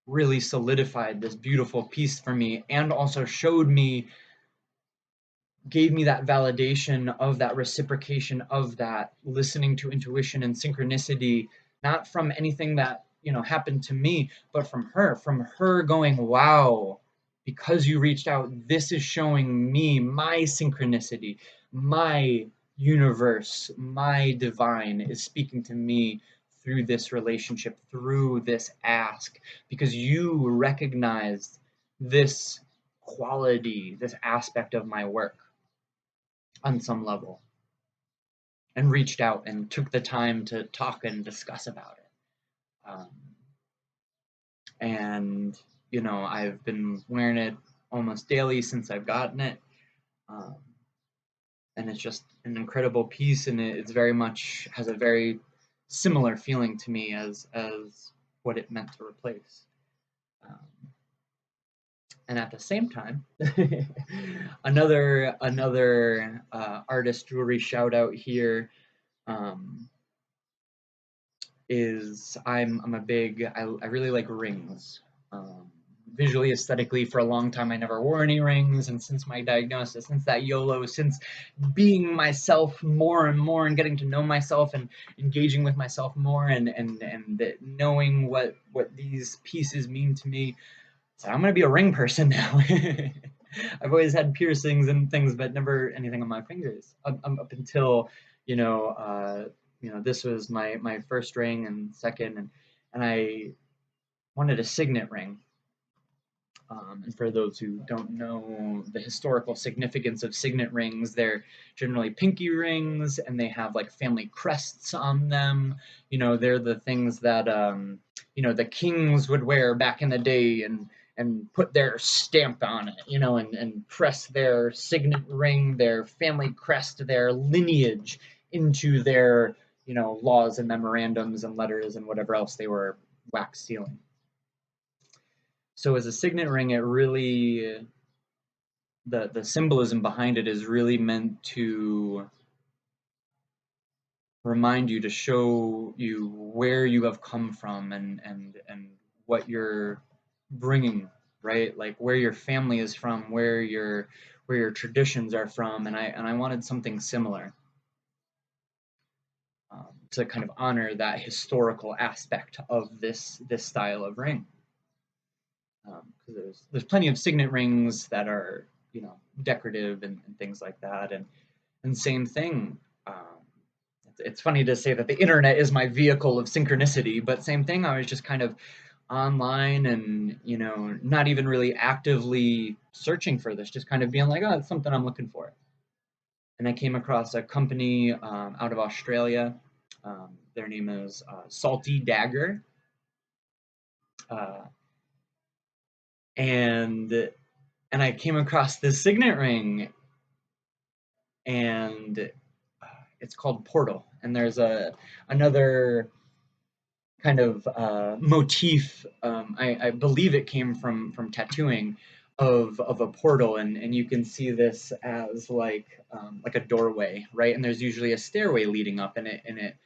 really solidified this beautiful piece for me, and also gave me that validation of that reciprocation of that listening to intuition and synchronicity, not from anything that happened to me, but from her going, wow, because you reached out, this is showing me my synchronicity, my universe, my divine is speaking to me through this relationship, through this ask, because you recognized this quality, this aspect of my work on some level, and reached out and took the time to talk and discuss about it. And I've been wearing it almost daily since I've gotten it, um, and it's just an incredible piece, and it's very much has a very similar feeling to me as what it meant to replace. Um, and at the same time, another artist jewelry shout out here, um, is I'm a big I really like rings. Visually, aesthetically, for a long time I never wore any rings, and since my diagnosis, since that YOLO, since being myself more and more and getting to know myself and engaging with myself more, and knowing what these pieces mean to me, so I'm gonna be a ring person now. I've always had piercings and things, but never anything on my fingers up until you know uh, this was my first ring and second, and I wanted a signet ring. And for those who don't know the historical significance of signet rings, they're generally pinky rings, and they have like family crests on them. They're the things that the kings would wear back in the day, and put their stamp on it, and press their signet ring, their family crest, their lineage into their laws and memorandums and letters and whatever else they were wax sealing. So as a signet ring, it really, the symbolism behind it is really meant to remind you, to show you where you have come from, and what you're bringing, right? Like where your family is from, where your traditions are from, and I wanted something similar. to kind of honor that historical aspect of this style of ring. Because there's plenty of signet rings that are, you know, decorative and things like that, and same thing. It's funny to say that the internet is my vehicle of synchronicity, but same thing. I was just kind of online and, you know, not even really actively searching for this, just kind of being like, oh, it's something I'm looking for. And I came across a company out of Australia. Their name is Salty Dagger. Uh, and I came across this signet ring, and it's called Portal. And there's another kind of motif. I believe it came from tattooing of a portal, and you can see this as like a doorway, right? And there's usually a stairway leading up, and it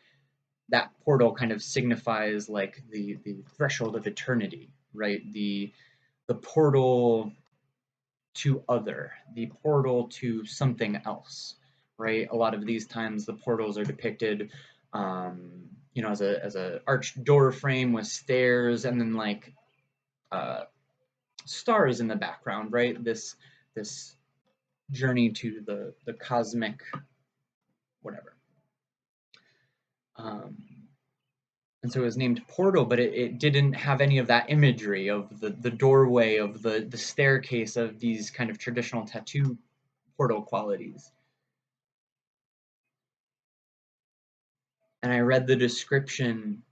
that portal kind of signifies like the threshold of eternity, right? The portal to other, the portal to something else, right? A lot of these times the portals are depicted, you know, as a arched door frame with stairs and then like stars in the background, right? This journey to the cosmic whatever. And so it was named Portal, but it didn't have any of that imagery of the doorway, of the staircase, of these kind of traditional tattoo portal qualities. And I read the description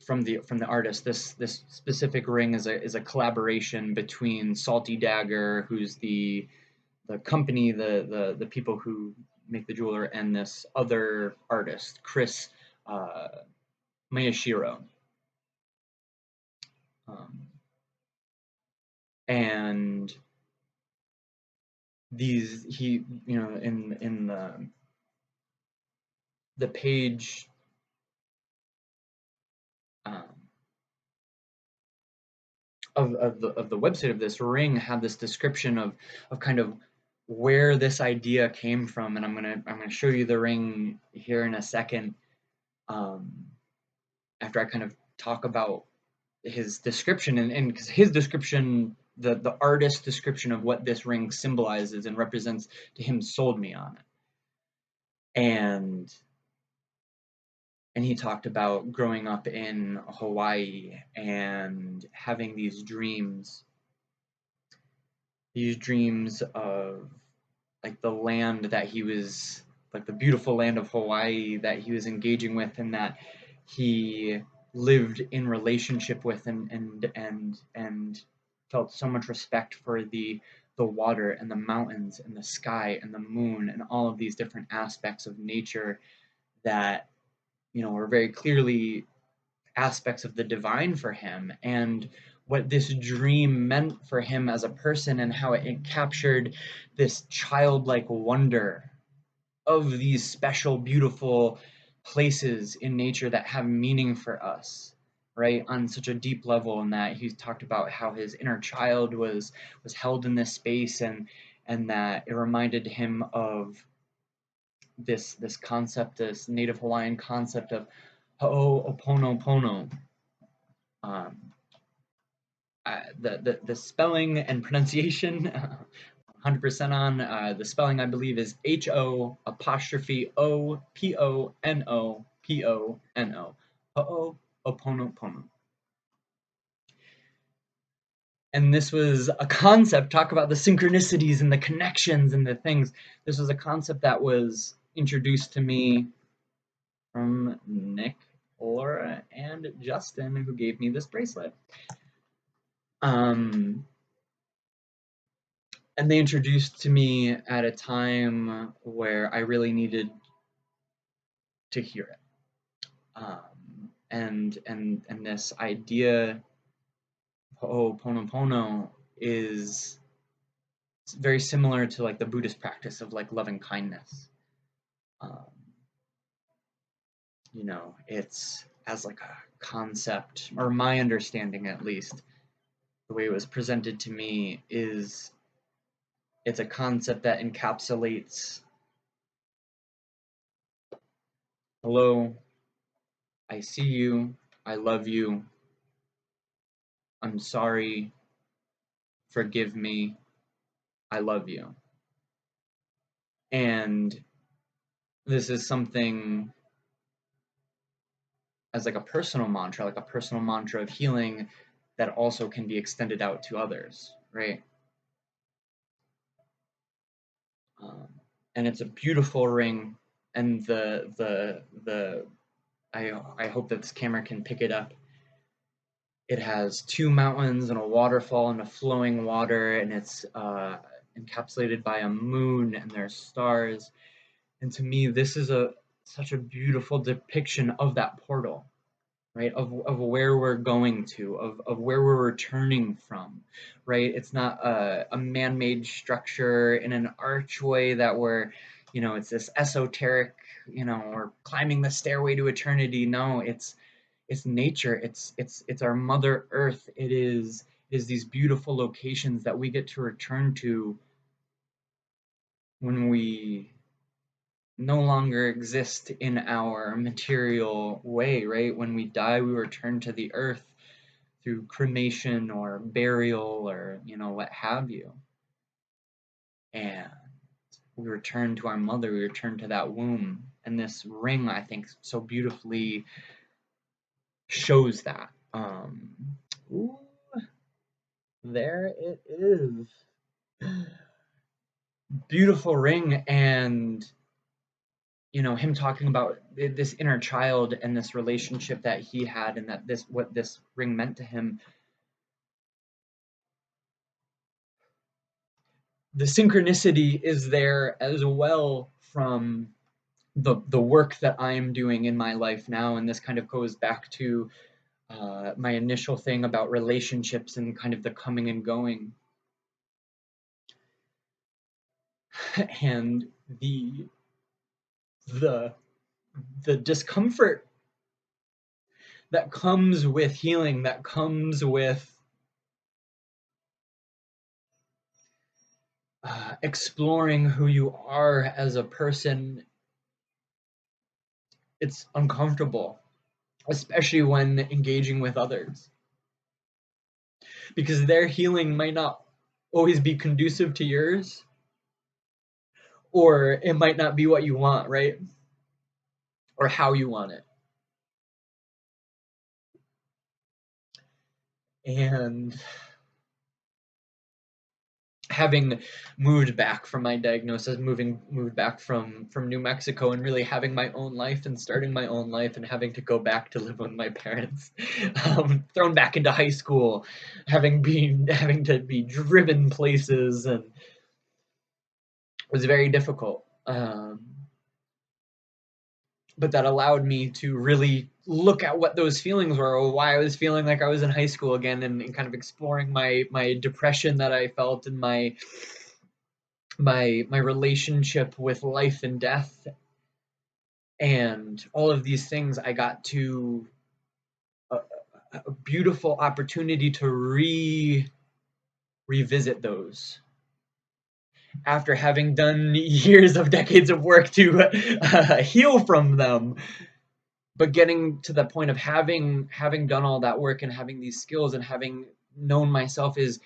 from the artist. This specific ring is a collaboration between Salty Dagger, who's the company, the people who make the jeweler, and this other artist, Chris Miyashiro. And these, he, you know, in the page of the website of this ring had this description of kind of where this idea came from, and I'm gonna show you the ring here in a second, after I kind of talk about his description, and because his description, the artist's description of what this ring symbolizes and represents to him, sold me on it. And he talked about growing up in Hawaii and having these dreams of like the land that he was, like the beautiful land of Hawaii that he was engaging with, and that he lived in relationship with, and felt so much respect for the water and the mountains and the sky and the moon and all of these different aspects of nature that, you know, were very clearly aspects of the divine for him, and what this dream meant for him as a person, and how it captured this childlike wonder of these special, beautiful places in nature that have meaning for us, right, on such a deep level. And that he talked about how his inner child was held in this space, and that it reminded him of this concept, this Native Hawaiian concept of Ho'oponopono. The spelling and pronunciation, 100% on. The spelling, I believe, is Ho'oponopono. Ho'oponopono. And this was a concept, talk about the synchronicities and the connections and the things. This was a concept that was introduced to me from Nick, Laura, and Justin, who gave me this bracelet. And they introduced to me at a time where I really needed to hear it. And this idea, Ho'oponopono, is very similar to like the Buddhist practice of like loving kindness. You know, it's as like a concept, or my understanding at least, the way it was presented to me is it's a concept that encapsulates Hello, I see you, I love you, I'm sorry, forgive me, I love you. And this is something as like a personal mantra of healing that also can be extended out to others, right? Um, and it's a beautiful ring, and the I hope that this camera can pick it up. It has two mountains and a waterfall and a flowing water, and it's encapsulated by a moon, and there's stars. And to me, this is a such a beautiful depiction of that portal, right? Of where we're going to, of where we're returning from, right? It's not a man-made structure in an archway that we're, it's this esoteric, we're climbing the stairway to eternity. No, it's nature. It's our Mother Earth. It is these beautiful locations that we get to return to when we no longer exist in our material way, right? When we die, we return to the earth through cremation or burial or, what have you. And we return to our mother, we return to that womb. And this ring, I think, so beautifully shows that. Ooh, there it is. Beautiful ring, and him talking about this inner child and this relationship that he had, and that what this ring meant to him. The synchronicity is there as well from the work that I'm doing in my life now, and this kind of goes back to my initial thing about relationships and kind of the coming and going, and the the discomfort that comes with healing, that comes with exploring who you are as a person. It's uncomfortable, especially when engaging with others, because their healing might not always be conducive to yours, or it might not be what you want, right? Or how you want it. And having moved back from my diagnosis, moved back from New Mexico, and really having my own life and starting my own life, and having to go back to live with my parents, thrown back into high school, having to be driven places, and it was very difficult. But that allowed me to really look at what those feelings were, or why I was feeling like I was in high school again, and kind of exploring my depression that I felt, and my relationship with life and death, and all of these things. I got to a beautiful opportunity to revisit those after having done years of decades of work to heal from them. But getting to the point of having done all that work and having these skills and having known myself, is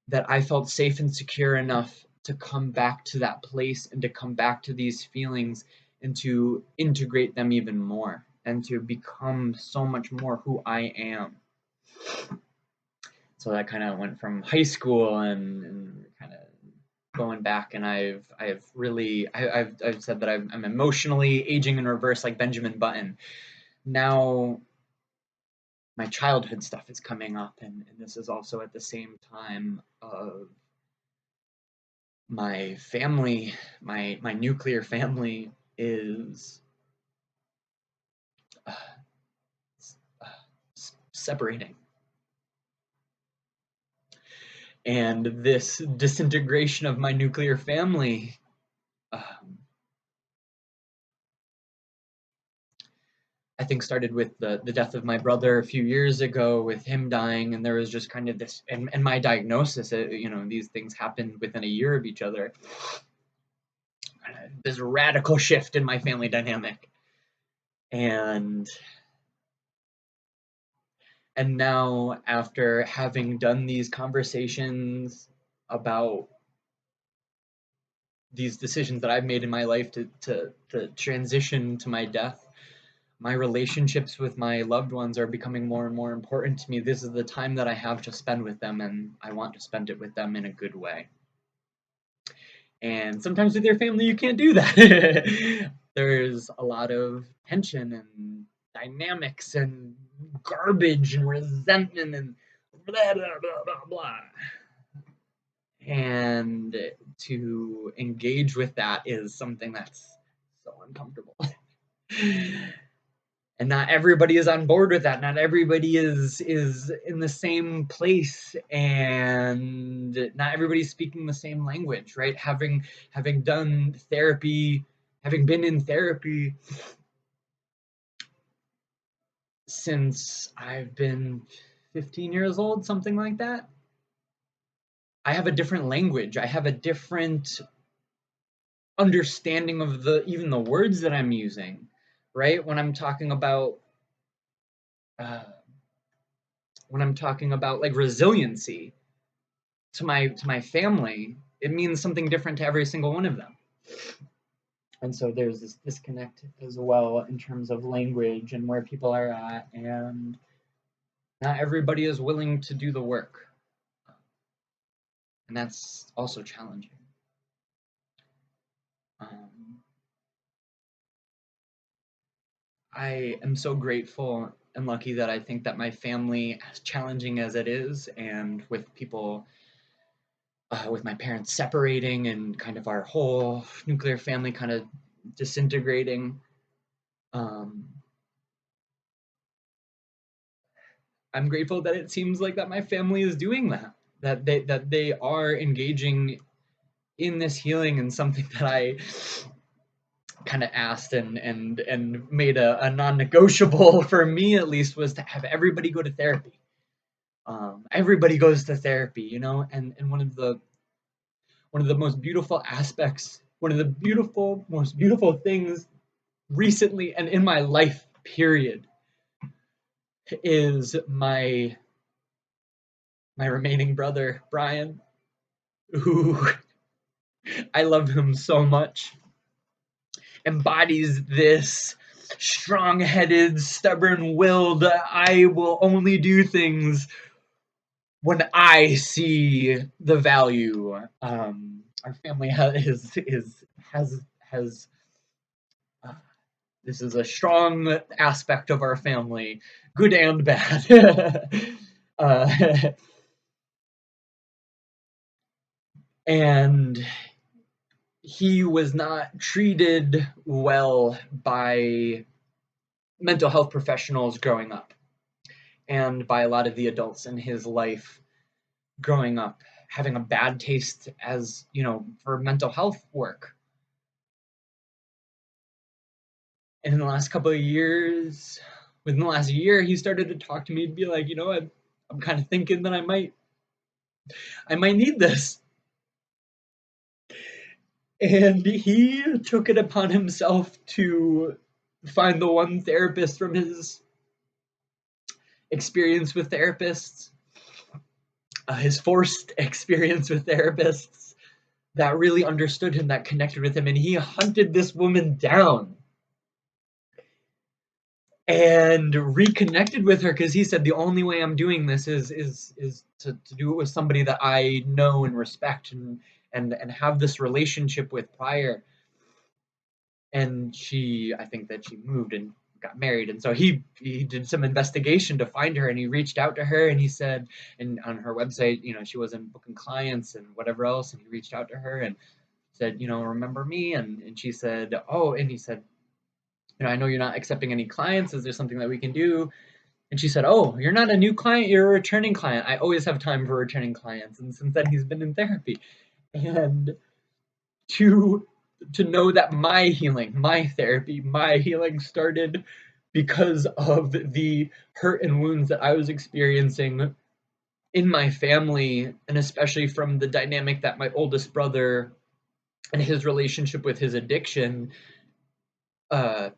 that I felt safe and secure enough to come back to that place and to come back to these feelings and to integrate them even more and to become so much more who I am. So that kind of went from high school and kind of going back, and I've said that I'm emotionally aging in reverse, like Benjamin Button. Now my childhood stuff is coming up, and this is also at the same time of my family, my nuclear family is uh, uh, separating, and this disintegration of my nuclear family, um, I think, started with the death of my brother a few years ago, with him dying, and there was just kind of this, and my diagnosis. These things happened within a year of each other. This radical shift in my family dynamic, And now, after having done these conversations about these decisions that I've made in my life to transition to my death, my relationships with my loved ones are becoming more and more important to me. This is the time that I have to spend with them, and I want to spend it with them in a good way. And sometimes with your family, you can't do that. There's a lot of tension and dynamics and garbage and resentment and blah, blah, blah, blah, blah. And to engage with that is something that's so uncomfortable. And not everybody is on board with that. Not everybody is in the same place, and not everybody's speaking the same language, right? Having done therapy, having been in therapy since I've been 15 years old, something like that, I have a different language. I have a different understanding of even the words that I'm using, right? Uh, when I'm talking about like resiliency to my family, it means something different to every single one of them. And so there's this disconnect as well in terms of language and where people are at, and not everybody is willing to do the work, and that's also challenging. Um, I am so grateful and lucky that I think that my family, as challenging as it is, and with people, with my parents separating and kind of our whole nuclear family kind of disintegrating, um, I'm grateful that it seems like that my family is doing that, that they are engaging in this healing, and something that I kind of asked and made a non-negotiable for me, at least, was to have everybody go to therapy. Everybody goes to therapy, and one of the most beautiful aspects, one of the most beautiful things recently and in my life, period, is my remaining brother, Brian, who I love him so much, embodies this strong-headed, stubborn-willed, I will only do things when I see the value. Our family has uh, this is a strong aspect of our family, good and bad. uh, and he was not treated well by mental health professionals growing up, and by a lot of the adults in his life growing up, having a bad taste as, for mental health work. And in the last couple of years, within the last year, he started to talk to me and be like, I'm kind of thinking that I might need this. And he took it upon himself to find the one therapist from his experience with therapists, his forced experience with therapists, that really understood him, that connected with him, and he hunted this woman down and reconnected with her, because he said the only way I'm doing this is to do it with somebody that I know and respect, and have this relationship with prior. And I think that she moved and got married, and so he did some investigation to find her, and he reached out to her, and he said, and on her website, she wasn't booking clients and whatever else, and he reached out to her and said, remember me? And she said, oh, and he said, I know you're not accepting any clients. Is there something that we can do? And she said, oh, you're not a new client, you're a returning client. I always have time for returning clients. And since then, he's been in therapy. And to know that my therapy, my healing started because of the hurt and wounds that I was experiencing in my family, and especially from the dynamic that my oldest brother and his relationship with his addiction, uh,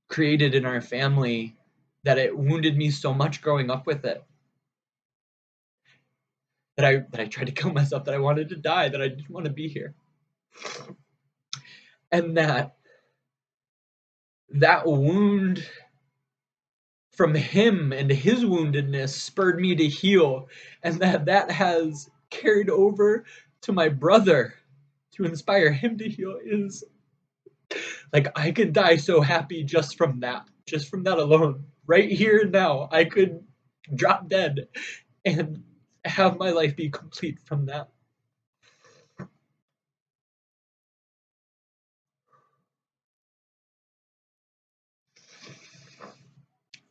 created in our family that it wounded me so much growing up with it that I tried to kill myself, that I wanted to die, that I didn't want to be here. And that wound from him and his woundedness spurred me to heal, and that has carried over to my brother to inspire him to heal. Is like, I could die so happy just from that alone. Right here and now, I could drop dead and have my life be complete from that.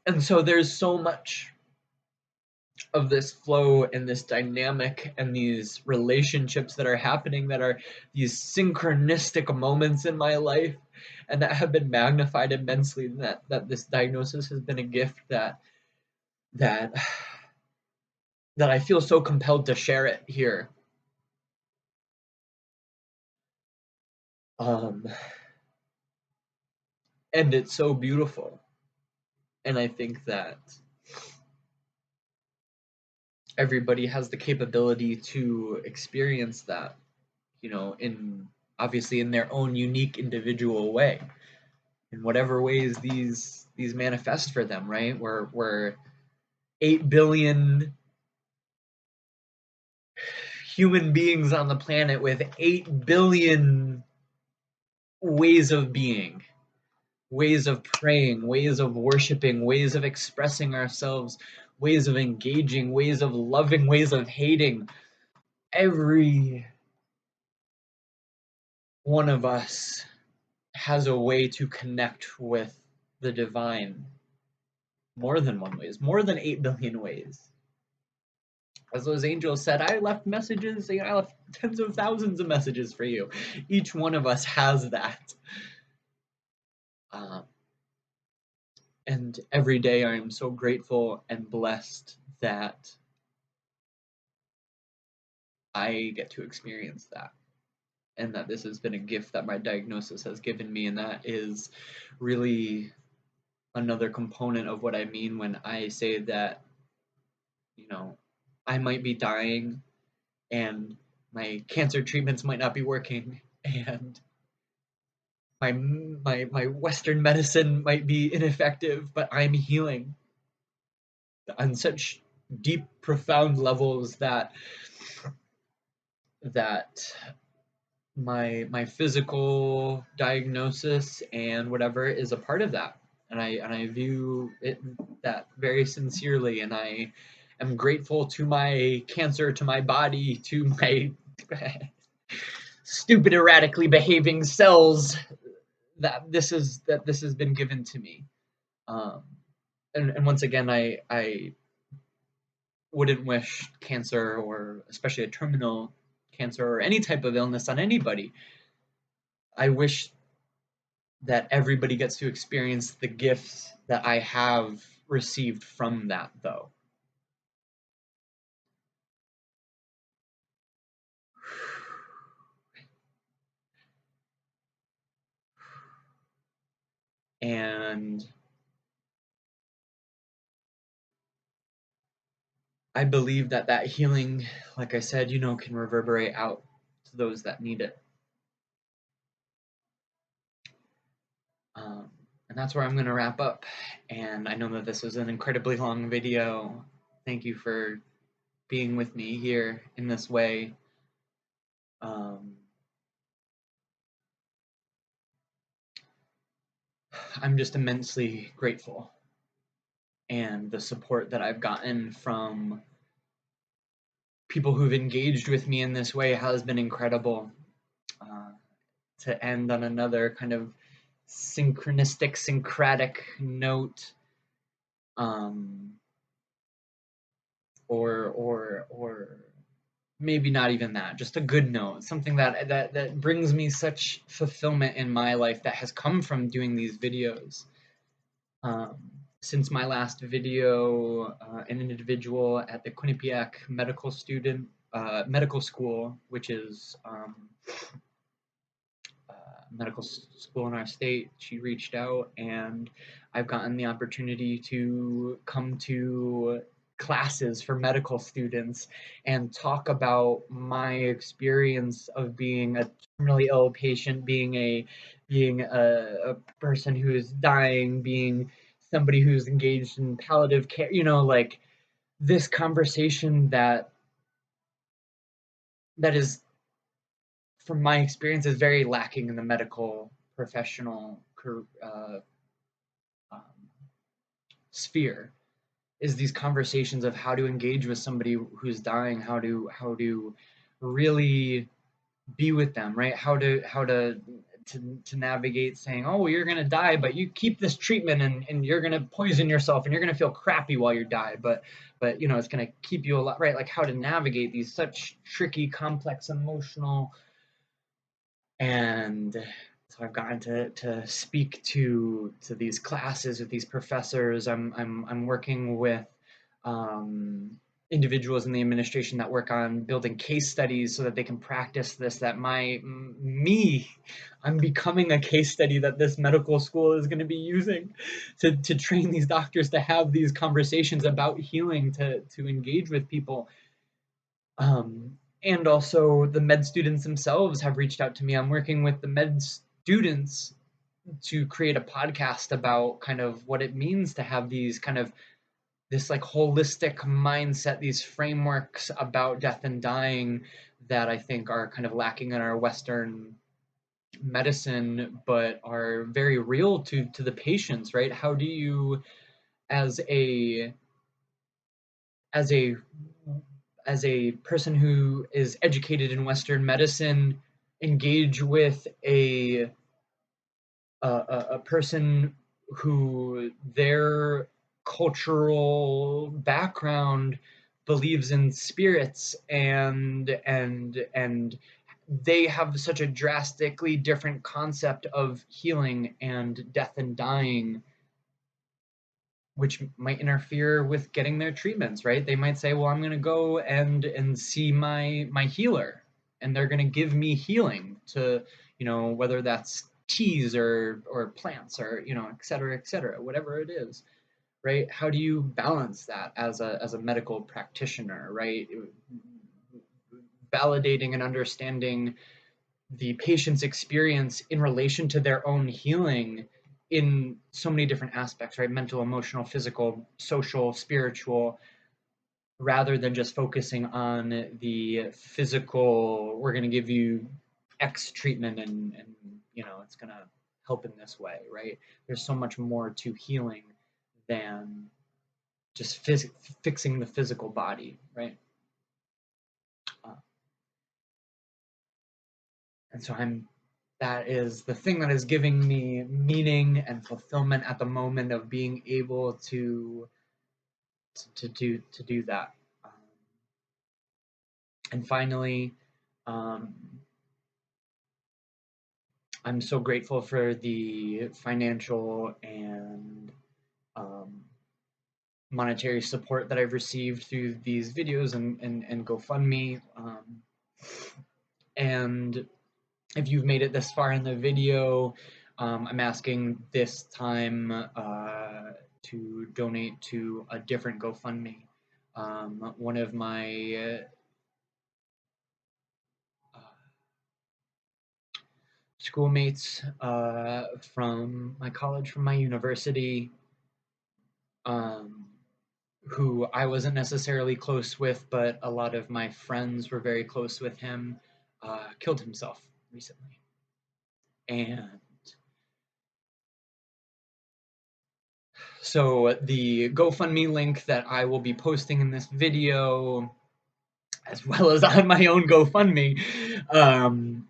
And so there's so much of this flow and this dynamic and these relationships that are happening, that are these synchronistic moments in my life, and that have been magnified immensely, that this diagnosis has been a gift that that I feel so compelled to share it here. And it's so beautiful. And I think that everybody has the capability to experience that, in obviously in their own unique individual way, in whatever ways these manifest for them, right? We're 8 billion human beings on the planet with 8 billion ways of being, ways of praying, ways of worshiping, ways of expressing ourselves, ways of engaging, ways of loving, ways of hating. Every one of us has a way to connect with the divine. More than one ways, more than 8 billion ways. As those angels said, I left messages, I left tens of thousands of messages for you. Each one of us has that. And every day I am so grateful and blessed that I get to experience that. And that this has been a gift that my diagnosis has given me. And that is really another component of what I mean when I say that, I might be dying and my cancer treatments might not be working, and my Western medicine might be ineffective, but I'm healing on such deep, profound levels that my physical diagnosis and whatever is a part of that, and I view it that very sincerely, and I am grateful to my cancer, to my body, to my stupid, erratically behaving cells, that this has been given to me. And once again, I wouldn't wish cancer, or especially a terminal cancer or any type of illness, on anybody. I wish that everybody gets to experience the gifts that I have received from that, though. And I believe that healing, like I said, can reverberate out to those that need it. And that's where I'm going to wrap up. And I know that this was an incredibly long video. Thank you for being with me here in this way. I'm just immensely grateful. And the support that I've gotten from people who've engaged with me in this way has been incredible. To end on another kind of synchronistic, syncretic note, or maybe not even that, just a good note, something that brings me such fulfillment in my life, that has come from doing these videos. Since my last video, an individual at the Quinnipiac medical school, which is medical school in our state. She reached out, and I've gotten the opportunity to come to classes for medical students and talk about my experience of being a terminally ill patient, being a person who is dying, being somebody who's engaged in palliative care, like this conversation that is, from my experience, is very lacking in the medical professional um, sphere, is these conversations of how to engage with somebody who's dying, how to really be with them, right? How to navigate saying, oh, you're gonna die, but you keep this treatment, and you're gonna poison yourself, and you're gonna feel crappy while you die, but it's gonna keep you alive, right? Like how to navigate these such tricky, complex, emotional. And so I've gotten to speak to these classes with these professors. I'm working with um, individuals in the administration that work on building case studies so that they can practice this. That I'm becoming a case study that this medical school is going to be using to train these doctors to have these conversations about healing, to engage with people. And also the med students themselves have reached out to me. I'm working with the med students to create a podcast about kind of what it means to have these kind of this like holistic mindset, these frameworks about death and dying that I think are kind of lacking in our Western medicine, but are very real to the patients, right? How do you, as a as a as a person who is educated in Western medicine, engage with a person who their cultural background believes in spirits, and they have such a drastically different concept of healing and death and dying, which might interfere with getting their treatments, right? They might say, well, I'm going to go and see my healer, and they're going to give me healing to, whether that's teas or plants, or et cetera, whatever it is, right? How do you balance that as a medical practitioner, right? Validating and understanding the patient's experience in relation to their own healing in so many different aspects, right? Mental, emotional, physical, social, spiritual, rather than just focusing on the physical, we're going to give you X treatment, and it's going to help in this way, right? There's so much more to healing than just fixing the physical body, right? Uh, and so that is the thing that is giving me meaning and fulfillment at the moment of being able to do that. And finally, um, I'm so grateful for the financial and um, monetary support that I've received through these videos and GoFundMe. And if you've made it this far in the video, I'm asking this time to donate to a different GoFundMe. One of my schoolmates from my college, from my university, um, who I wasn't necessarily close with, but a lot of my friends were very close with him, killed himself recently. And so the GoFundMe link that I will be posting in this video, as well as on my own GoFundMe,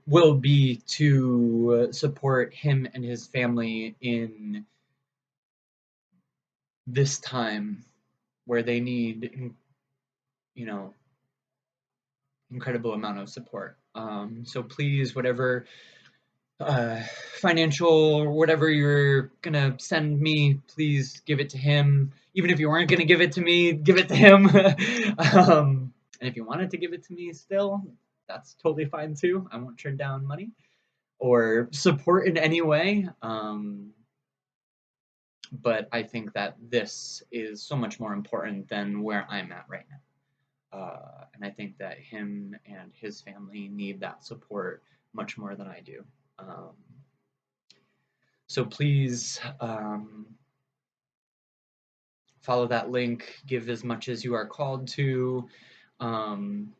will be to support him and his family in this time where they need, incredible amount of support. So please, whatever uh, financial, whatever you're gonna send me, please give it to him. Even if you weren't gonna give it to me, give it to him. And if you wanted to give it to me still, that's totally fine too. I won't turn down money. or support in any way. But I think that this is so much more important than where I'm at right now. And I think that him and his family need that support much more than I do. So please follow that link, give as much as you are called to, and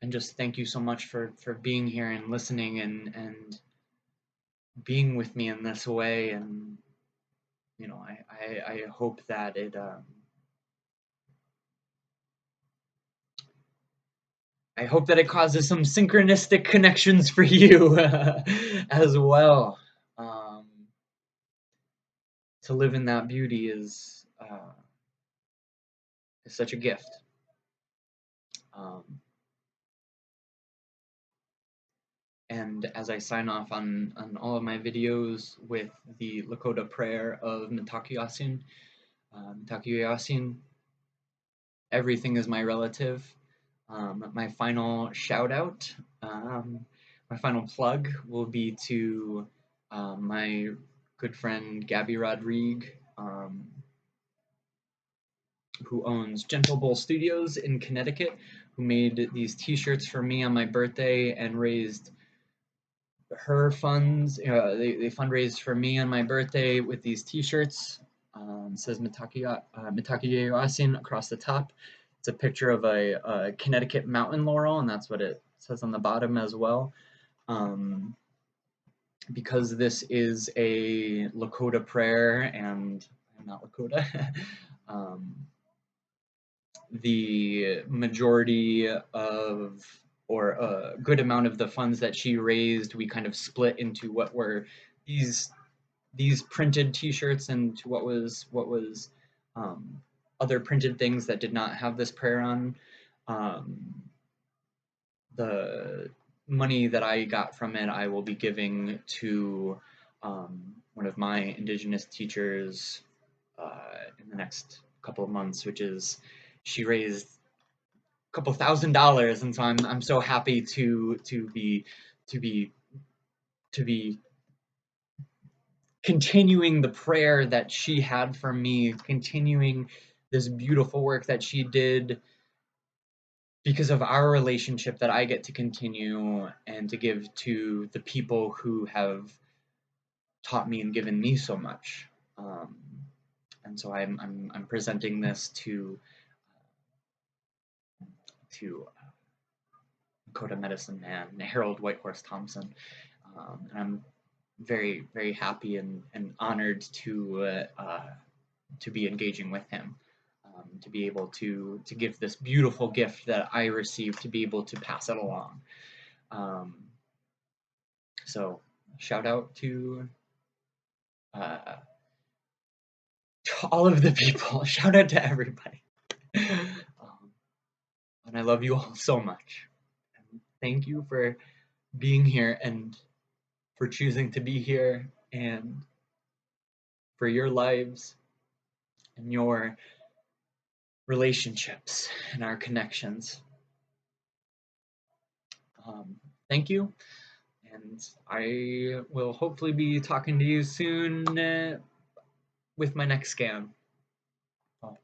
just thank you so much for being here and listening and being with me in this way. And you know, I hope that it I hope that it causes some synchronistic connections for you as well. Um, to live in that beauty is such a gift. Um, and as I sign off on all of my videos with the Lakota prayer of Mitakuyasin, everything is my relative. My final shout out, my final plug will be to my good friend Gabby Rodrigue, who owns Gentle Bowl Studios in Connecticut, who made these t-shirts for me on my birthday and raised her funds. They fundraised for me on my birthday with these t-shirts. It says Mitakuye Asin across the top. It's a picture of a Connecticut mountain laurel, and that's what it says on the bottom as well. Because this is a Lakota prayer, and I'm not Lakota, the majority of, or a good amount of the funds that she raised, we kind of split into what were these printed T-shirts and to what was other printed things that did not have this prayer on. The money that I got from it, I will be giving to one of my Indigenous teachers in the next couple of months, which is she raised a couple $1,000, and so I'm so happy to be continuing the prayer that she had for me, continuing this beautiful work that she did because of our relationship that I get to continue and to give to the people who have taught me and given me so much. And so I'm presenting this to Lakota medicine man Harold Whitehorse Thompson, and I'm very very happy and honored to be engaging with him, to be able to give this beautiful gift that I received, to be able to pass it along. So shout out to all of the people. Shout out to everybody. And I love you all so much. And thank you for being here and for choosing to be here and for your lives and your relationships and our connections. Thank you. And I will hopefully be talking to you soon with my next scan. Oh,